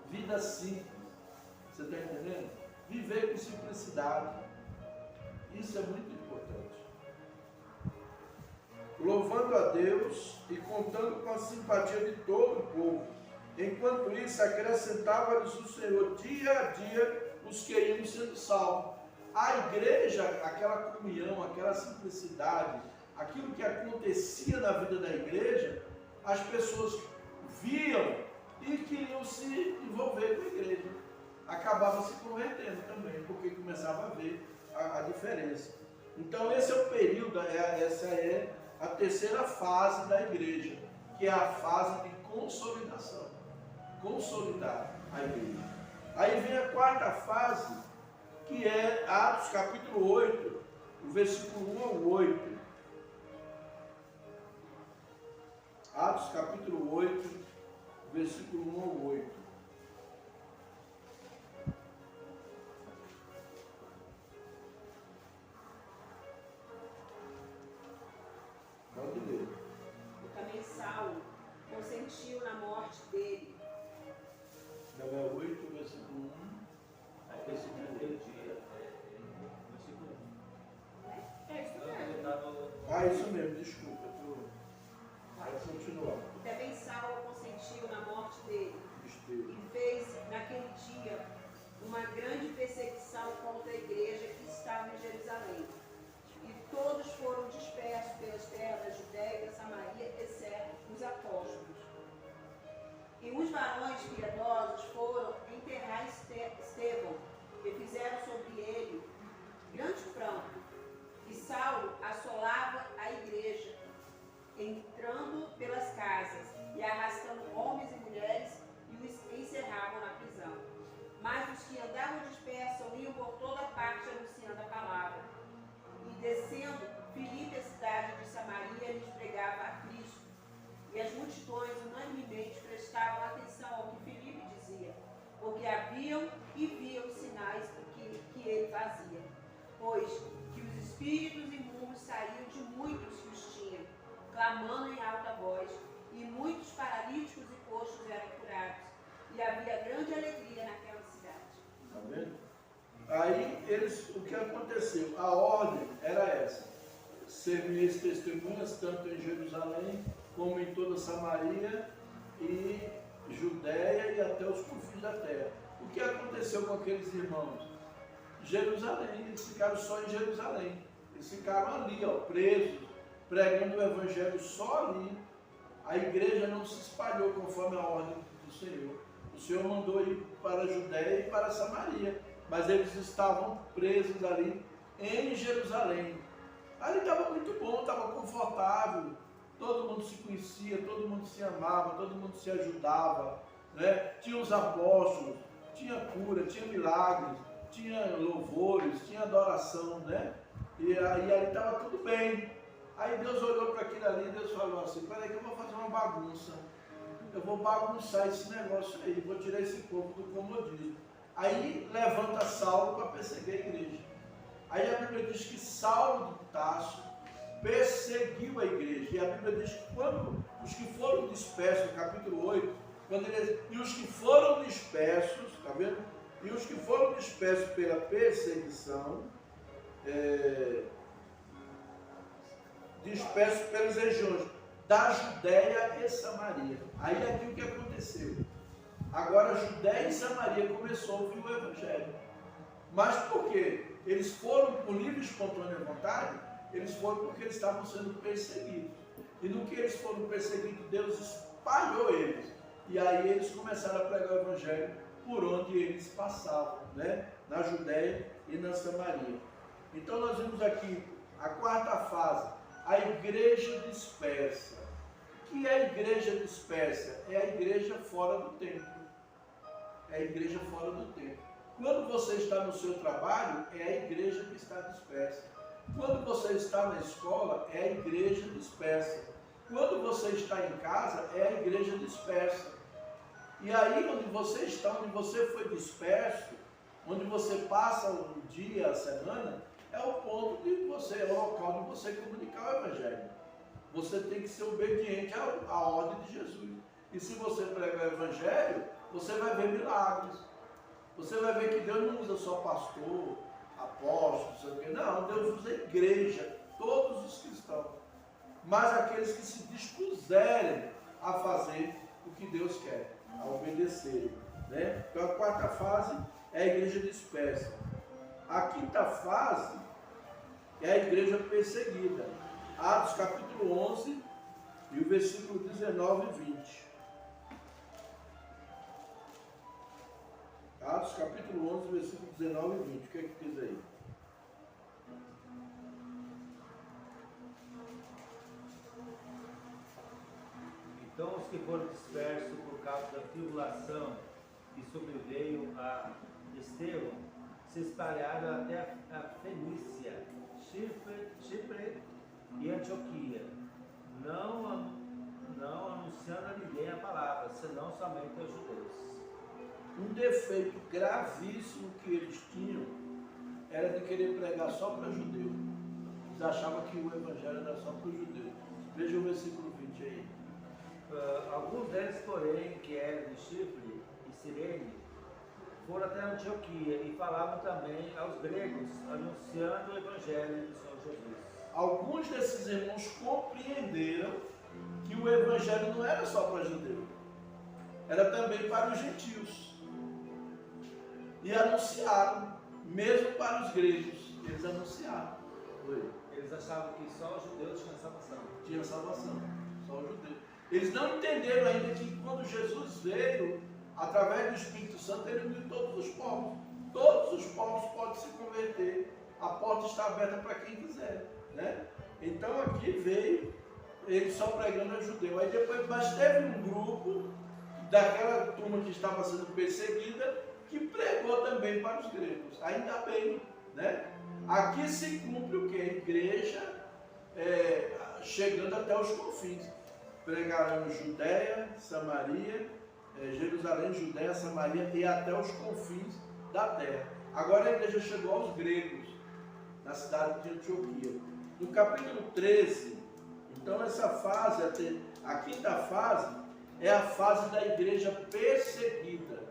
Vida simples. Você está entendendo? Viver com simplicidade. Isso é muito importante. Louvando a Deus e contando com a simpatia de todo o povo. Enquanto isso, acrescentava-lhes o Senhor dia a dia os que iam sendo salvos. A igreja, aquela comunhão, aquela simplicidade, aquilo que acontecia na vida da igreja, as pessoas viam e queriam se envolver com a igreja. Acabavam se convertendo também, porque começava a ver a diferença. Então esse é o período, essa é a terceira fase da igreja, que é a fase de consolidação. Consolidar a igreja. Aí vem a quarta fase, que é Atos capítulo 8, o versículo 1 ao 8. Atos capítulo 8, versículo 1 ao 8. Pode ler. E também Saulo consentiu na morte dele. Não é 8, versículo 1. Aí esse primeiro dia, versículo 1. É isso mesmo. Ah, isso mesmo, desculpa. Vai continuar. E também Saulo consentiu na morte dele. Despejo. E fez naquele dia uma grande perseguição contra a igreja que estava em Jerusalém. E todos foram dispersos pelas terras da Judéia e da Samaria, exceto os apóstolos. E os varões piedosos foram enterrar Estevão, e fizeram sobre ele grande pranto. E Saulo assolava a igreja, entrando pelas casas e arrastando homens e mulheres, e os encerravam na prisão. Mas os que andavam dispersos iam por toda parte anunciando a palavra. E descendo, Filipe, a cidade de Samaria, lhes pregava a Cristo. E as multidões unanimemente prestavam atenção ao que Filipe dizia, porque haviam e viam os sinais que ele fazia. Pois que os espíritos imundos saíam de muitos que os tinham, clamando em alta voz, e muitos paralíticos e coxos eram curados. E havia grande alegria naquela cidade. Está vendo? Aí o que aconteceu? A ordem era essa: ser minhas testemunhas, tanto em Jerusalém como em toda Samaria e Judéia e até os confins da terra. O que aconteceu com aqueles irmãos? Jerusalém, eles ficaram só em Jerusalém. Eles ficaram ali, ó, presos, pregando o evangelho só ali. A igreja não se espalhou conforme a ordem do Senhor. O Senhor mandou ir para a Judéia e para a Samaria, mas eles estavam presos ali em Jerusalém. Ali estava muito bom, estava confortável, todo mundo se conhecia, todo mundo se amava, todo mundo se ajudava, né? Tinha os apóstolos, tinha cura, tinha milagres, tinha louvores, tinha adoração, né? E aí ali estava tudo bem. Aí Deus olhou para aquilo ali e Deus falou assim: peraí que eu vou fazer uma bagunça. Eu vou bagunçar esse negócio aí, vou tirar esse povo do comodismo. Aí levanta Saulo para perseguir a igreja. Aí a Bíblia diz que Saulo de Tarso perseguiu a igreja. E a Bíblia diz que quando os que foram dispersos, no capítulo 8, e os que foram dispersos, está vendo? E os que foram dispersos pela perseguição, dispersos pelas regiões da Judéia e Samaria. Aí aqui o que aconteceu? Agora Judéia e Samaria começou a ouvir o Evangelho. Mas por quê? Eles foram por livre e espontânea vontade? Eles foram porque eles estavam sendo perseguidos. E no que eles foram perseguidos, Deus espalhou eles. E aí eles começaram a pregar o Evangelho por onde eles passavam, né? na Judéia e na Samaria. Então nós vimos aqui a quarta fase, a igreja dispersa. O que é a igreja dispersa? É a igreja fora do templo. É a igreja fora do templo. Quando você está no seu trabalho, é a igreja que está dispersa. Quando você está na escola, é a igreja dispersa. Quando você está em casa, é a igreja dispersa. E aí onde você está, onde você foi disperso, onde você passa o dia, a semana, é o ponto de você, é o local de você comunicar o Evangelho. Você tem que ser obediente à ordem de Jesus. E se você pregar o Evangelho, você vai ver milagres. Você vai ver que Deus não usa só pastor, apóstolo, não sei o quê. Não, Deus usa a igreja, todos os cristãos. Mas aqueles que se dispuserem a fazer o que Deus quer, a obedecer. Né? Então a quarta fase é a igreja dispersa. A quinta fase é a igreja perseguida. Atos capítulo 11 e o versículo 19 e 20. Atos capítulo 11, versículo 19 e 20. O que é que diz aí? Então os que foram dispersos por causa da tribulação que sobreveio a Estevão se espalharam até a Fenícia, Chipre e Antioquia, não anunciando a ninguém a palavra, senão somente aos judeus. Um defeito gravíssimo que eles tinham era de querer pregar só para judeus. Eles achavam que o evangelho era só para os judeus. Veja o versículo 20 aí. Alguns deles, porém, que eram de Chipre e Cirene, foram até Antioquia e falavam também aos gregos, anunciando o evangelho do Senhor Jesus. Alguns desses irmãos compreenderam que o evangelho não era só para judeus, era também para os gentios. E anunciaram, mesmo para os gregos, eles anunciaram. Eles achavam que só os judeus tinham salvação. Tinha salvação, só os judeus. Eles não entenderam ainda que quando Jesus veio, através do Espírito Santo, ele uniu todos os povos. Todos os povos podem se converter. A porta está aberta para quem quiser. Né? Então aqui veio ele só pregando a judeu. Aí depois, mas teve um grupo daquela turma que estava sendo perseguida que pregou também para os gregos. Ainda bem, né? Aqui se cumpre o que? A igreja chegando até os confins. Pregaram Judéia, Samaria, Jerusalém, Judéia, Samaria e até os confins da terra. Agora a igreja chegou aos gregos, na cidade de Antioquia. No capítulo 13, então essa fase, a quinta fase, é a fase da igreja perseguida.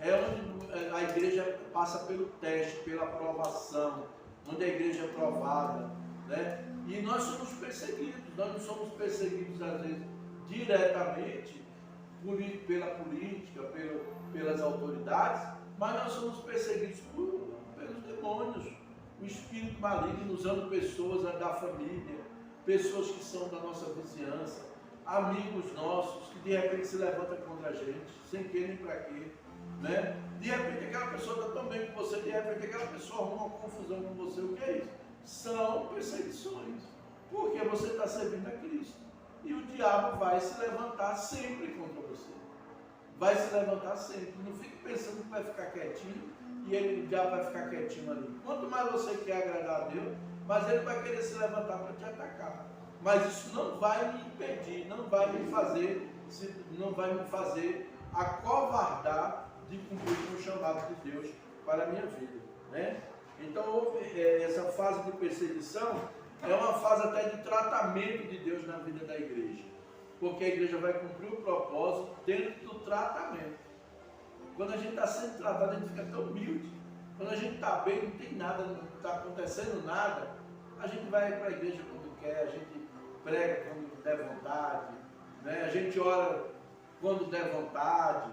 É onde a igreja passa pelo teste, pela aprovação, onde a igreja é provada, né? E nós somos perseguidos. Nós não somos perseguidos, às vezes, diretamente pela política, pelas autoridades, mas nós somos perseguidos pelos demônios, o espírito maligno usando pessoas da família, pessoas que são da nossa vizinhança, amigos nossos que de repente se levantam contra a gente, sem querer nem para quê. Né? De repente aquela pessoa está tão bem com você, de repente aquela pessoa arruma uma confusão com você. O que é isso? São perseguições, porque você está servindo a Cristo. E o diabo vai se levantar sempre contra você. Vai se levantar sempre. Não fique pensando que vai ficar quietinho e o diabo vai ficar quietinho ali. Quanto mais você quer agradar a Deus, mais ele vai querer se levantar para te atacar. Mas isso não vai me impedir, não vai me fazer acovardar de cumprir com o chamado de Deus para a minha vida, né? Então, essa fase de perseguição é uma fase até de tratamento de Deus na vida da igreja, porque a igreja vai cumprir o propósito dentro do tratamento. Quando a gente está sendo tratado, a gente fica tão humilde. Quando a gente está bem, não tem nada, não está acontecendo nada, a gente vai para a igreja quando quer, a gente prega quando der vontade, né? A gente ora quando der vontade.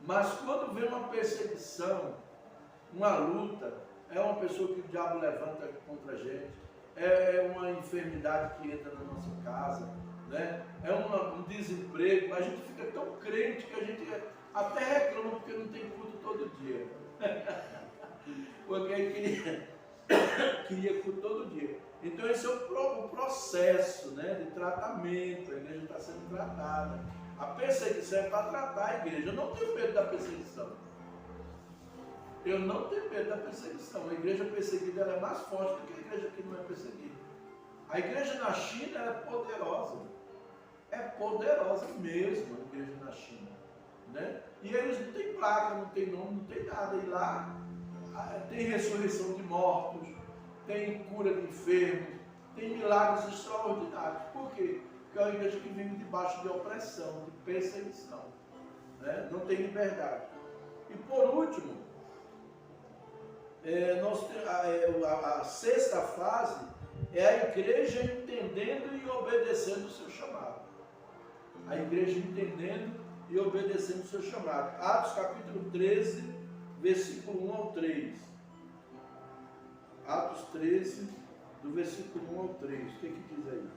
Mas quando vem uma perseguição, uma luta, é uma pessoa que o diabo levanta contra a gente, é uma enfermidade que entra na nossa casa, né? É um desemprego, a gente fica tão crente que a gente até reclama porque não tem culto todo dia. Porque ele queria por todo dia. Então esse é o processo, né, de tratamento. A igreja está sendo tratada. A perseguição é para tratar a igreja. Eu não tenho medo da perseguição. Eu não tenho medo da perseguição. A igreja perseguida ela é mais forte do que a igreja que não é perseguida. A igreja na China ela é poderosa. É poderosa mesmo a igreja na China. Né? E eles não têm placa, não tem nome, não tem nada. E lá tem ressurreição de mortos, tem cura de enfermos, tem milagres extraordinários. Por quê? Porque é uma igreja que vive debaixo de opressão, de perseguição. Né? Não tem liberdade. E por último, a sexta fase é a igreja entendendo e obedecendo o seu chamado. A igreja entendendo e obedecendo o seu chamado. Atos capítulo 13, versículo 1 ao 3. Atos 13, do versículo 1 ao 3. O que diz aí?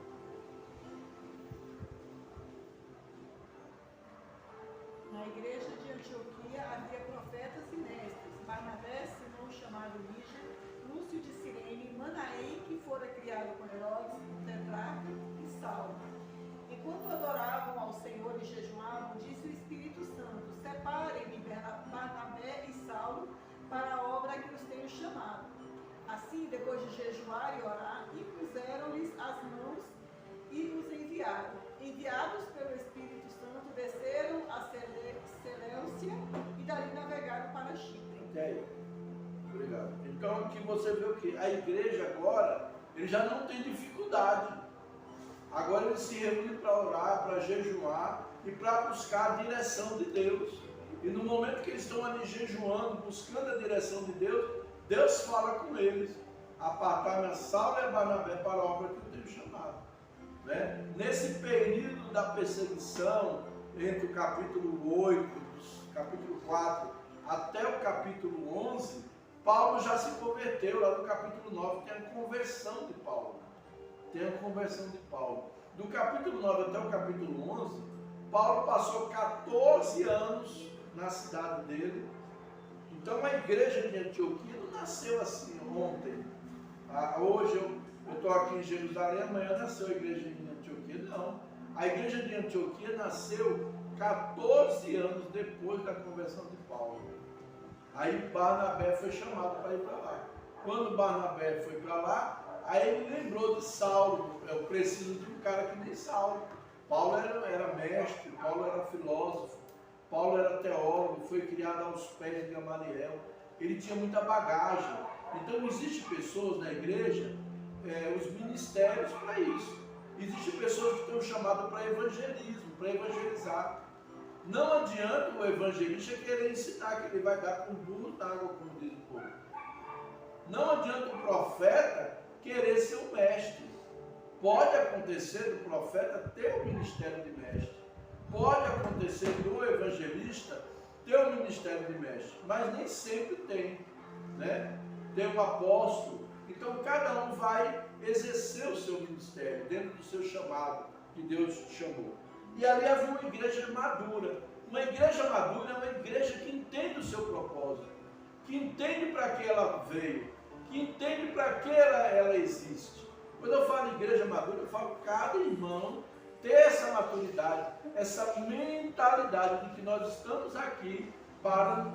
Na igreja de Antioquia havia profetas e mestres, Barnabé, Simão chamado Lígia, Lúcio de Cirene, Manaém, que fora criado por Herodes, o tetrarca, e Saulo. Enquanto adoravam ao Senhor e jejuavam, disse o Espírito Santo: separem-me Barnabé e Saulo para a obra que os tenho chamado. Assim, depois de jejuar e orar, impuseram-lhes as mãos e os enviaram. Enviados pelo Espírito Santo, desceram a Seleucia e dali navegaram para Chipre. Obrigado. Então aqui você vê o que? A igreja agora, ele já não tem dificuldade. Agora eles se reúnem para orar, para jejuar e para buscar a direção de Deus. E no momento que eles estão ali jejuando, buscando a direção de Deus, Deus fala com eles: apartar-me a Saulo e a Barnabé para a obra que eu tenho chamado. Né? Nesse período da perseguição, entre o capítulo 8, capítulo 4 até o capítulo 11, Paulo já se converteu. Lá no capítulo 9 tem a conversão de Paulo. Do capítulo 9 até o capítulo 11, Paulo passou 14 anos na cidade dele. Então a igreja de Antioquia não nasceu assim ontem. Hoje eu estou aqui em Jerusalém, amanhã nasceu a igreja de Antioquia. Não. A igreja de Antioquia nasceu 14 anos depois da conversão de Paulo. Aí Barnabé foi chamado para ir para lá. Quando Barnabé foi para lá, aí ele lembrou de Saulo. Eu preciso de um cara que nem Saulo. Paulo era mestre, Paulo era filósofo, Paulo era teólogo, foi criado aos pés de Gamaliel. Ele tinha muita bagagem. Então existem pessoas na igreja, os ministérios para isso. Existem pessoas que estão chamadas para evangelismo, para evangelizar. Não adianta o evangelista querer ensinar que ele vai dar com burro d'água, como diz o povo. Não adianta o profeta querer ser o mestre. Pode acontecer do profeta ter o ministério de mestre. Pode acontecer do evangelista ter o ministério de mestre. Mas nem sempre tem. Né? Tem um apóstolo. Então cada um vai exercer o seu ministério dentro do seu chamado que Deus chamou. E ali havia uma igreja madura. Uma igreja madura é uma igreja que entende o seu propósito, que entende para que ela veio, que entende para que ela existe. Quando eu falo igreja madura, eu falo cada irmão ter essa maturidade, essa mentalidade de que nós estamos aqui para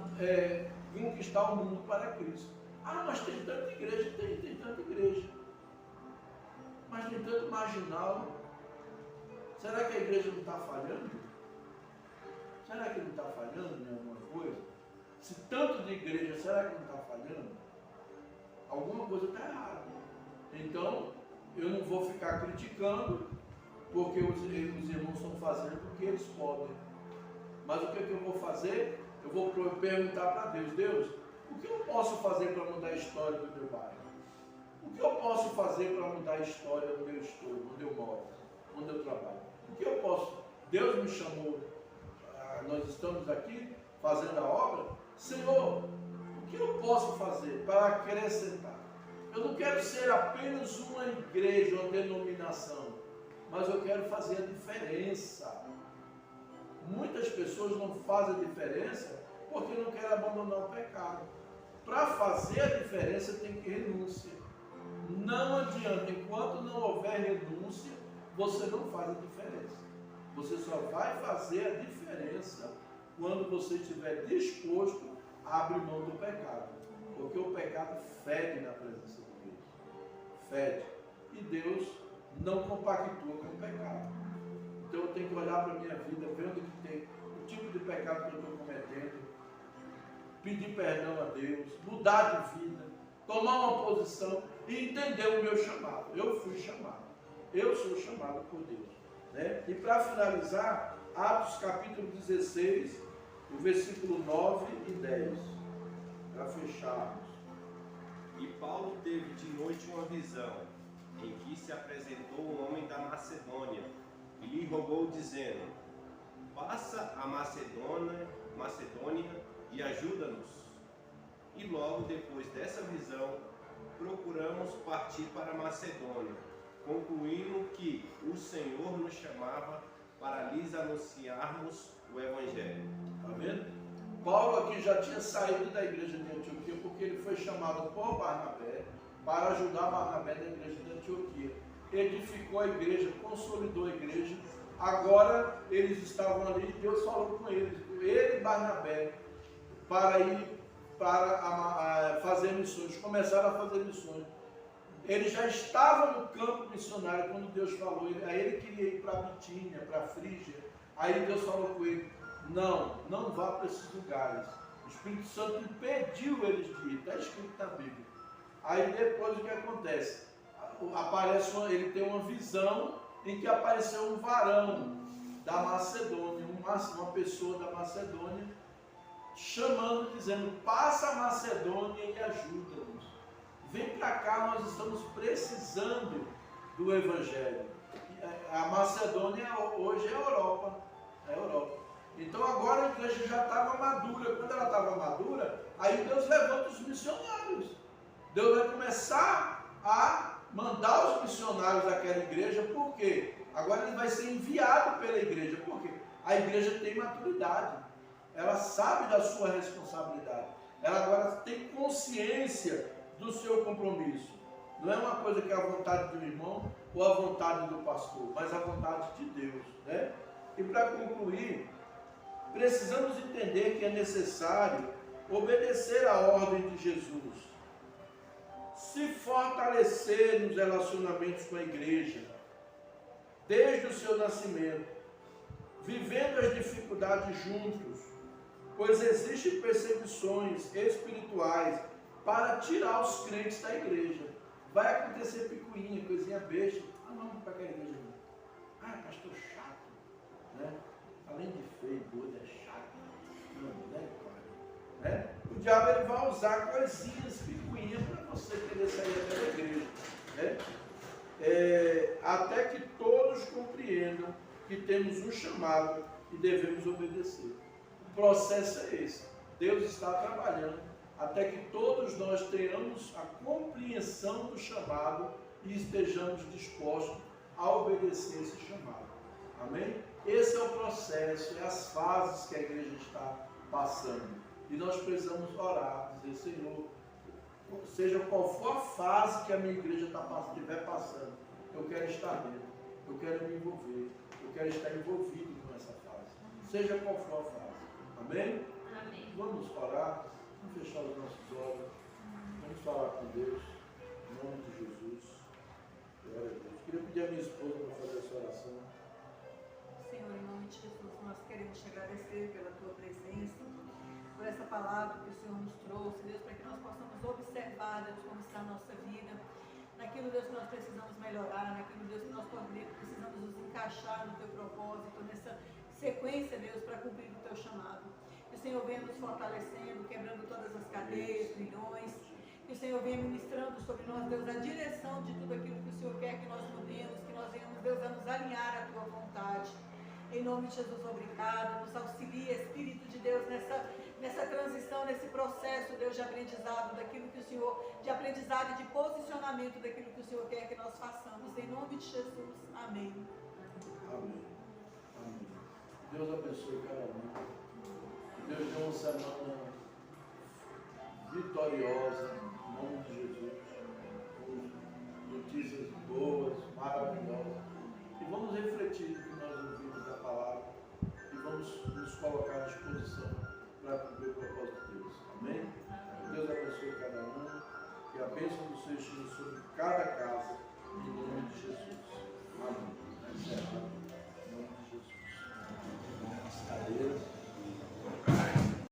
conquistar o mundo para Cristo. Ah, mas tem tanta igreja, tem tanta igreja. Mas tem tanto marginal. Será que a igreja não está falhando? Será que não está falhando em alguma coisa? Se tanto de igreja, será que não está falhando? Alguma coisa está errada. Então, eu não vou ficar criticando, porque os irmãos estão fazendo o que eles podem. Mas o que eu vou fazer? Eu vou perguntar para Deus: Deus, o que eu posso fazer para mudar a história do meu bairro? O que eu posso fazer para mudar a história onde eu estou, onde eu moro, onde eu trabalho? O que eu posso? Deus me chamou, nós estamos aqui fazendo a obra. Senhor, o que eu posso fazer para acrescentar? Eu não quero ser apenas uma igreja, uma denominação, mas eu quero fazer a diferença. Muitas pessoas não fazem a diferença porque não querem abandonar o pecado. para fazer a diferença tem que renúncia. Não adianta, enquanto não houver renúncia, você não faz a diferença. Você só vai fazer a diferença quando você estiver disposto a abrir mão do pecado. Porque o pecado fede na presença de Deus. Fede. E Deus não compactua com o pecado. Então eu tenho que olhar para a minha vida, ver onde que tem o tipo de pecado que eu estou cometendo, pedir perdão a Deus, mudar de vida, tomar uma posição e entender o meu chamado. Eu fui chamado. Eu sou chamado por Deus. Né? E para finalizar, Atos capítulo 16, o versículo 9 e 10. Para fecharmos. E Paulo teve de noite uma visão, em que se apresentou um homem da Macedônia, e lhe rogou, dizendo: passa a Macedônia e ajuda-nos. E logo depois dessa visão, procuramos partir para a Macedônia, concluindo que o Senhor nos chamava para lhes anunciarmos o Evangelho. Está vendo? Paulo aqui já tinha saído da igreja de Antioquia, porque ele foi chamado por Barnabé para ajudar Barnabé na igreja de Antioquia. Edificou a igreja, consolidou a igreja. Agora eles estavam ali e Deus falou com eles, ele e Barnabé, para ir para fazer missões. Começaram a fazer missões. Ele já estava no campo missionário quando Deus falou. Aí ele queria ir para Bitínia, para Frígia. Aí Deus falou com ele: não vá para esses lugares. O Espírito Santo impediu eles de ir. Está escrito na Bíblia. Aí depois o que acontece? Ele tem uma visão em que apareceu um varão da Macedônia, uma pessoa da Macedônia, chamando, dizendo: passa a Macedônia e ajuda-nos. Vem para cá, nós estamos precisando do Evangelho. A Macedônia hoje é a Europa. É a Europa. Então agora a igreja já estava madura. Quando ela estava madura, aí Deus levanta os missionários. Deus vai começar a mandar os missionários daquela igreja. Por quê? Agora ele vai ser enviado pela igreja. Por quê? A igreja tem maturidade. Ela sabe da sua responsabilidade. Ela agora tem consciência do seu compromisso. Não é uma coisa que é a vontade do irmão ou a vontade do pastor, mas a vontade de Deus, né? E para concluir, precisamos entender que é necessário obedecer à ordem de Jesus, se fortalecer nos relacionamentos com a igreja, desde o seu nascimento, vivendo as dificuldades juntos, pois existem perseguições espirituais para tirar os crentes da igreja. Vai acontecer picuinha, coisinha besta. Não vamos para aquela igreja não. Pastor chato, né? Além de feio, doido, é chato. Não, né, pai? Né? O diabo ele vai usar coisinhas, picuinhas, para você querer sair daquela igreja. Né? Até que todos compreendam que temos um chamado e devemos obedecer. O processo é esse. Deus está trabalhando até que todos nós tenhamos a compreensão do chamado e estejamos dispostos a obedecer esse chamado. Amém? Esse é o processo, é as fases que a igreja está passando. E nós precisamos orar, dizer: Senhor, seja qual for a fase que a minha igreja estiver passando, eu quero estar dentro, eu quero me envolver, eu quero estar envolvido com essa fase. Seja qual for a fase. Amém? Amém. Vamos orar. Vamos fechar os nossos olhos. Vamos falar com Deus. Em nome de Jesus. Glória a Deus. Queria pedir a minha esposa para fazer essa oração. Senhor, em nome de Jesus, nós queremos te agradecer pela tua presença, por essa palavra que o Senhor nos trouxe, Deus, para que nós possamos observar, Deus, como está a nossa vida, naquilo, Deus, que nós precisamos melhorar, naquilo, Deus, que nós precisamos nos encaixar no teu propósito, nessa sequência, Deus, para cumprir o teu chamado. Que o Senhor venha nos fortalecendo, quebrando todas as cadeias, grilhões. Que o Senhor venha ministrando sobre nós, Deus, a direção de tudo aquilo que o Senhor quer que nós mudemos, que nós venhamos, Deus, a nos alinhar à tua vontade. Em nome de Jesus, obrigado. Nos auxilia, Espírito de Deus, nessa transição, nesse processo, Deus, de aprendizado daquilo que o Senhor, de aprendizado e de posicionamento daquilo que o Senhor quer que nós façamos. Em nome de Jesus. Amém. Amém. Amém. Deus abençoe cada um. Deus dê uma semana vitoriosa, em nome de Jesus, com notícias boas, maravilhosas. E vamos refletir no que nós ouvimos da palavra e vamos nos colocar à disposição para cumprir o propósito de Deus. Amém? Que Deus abençoe cada um, que a bênção do Senhor esteja sobre cada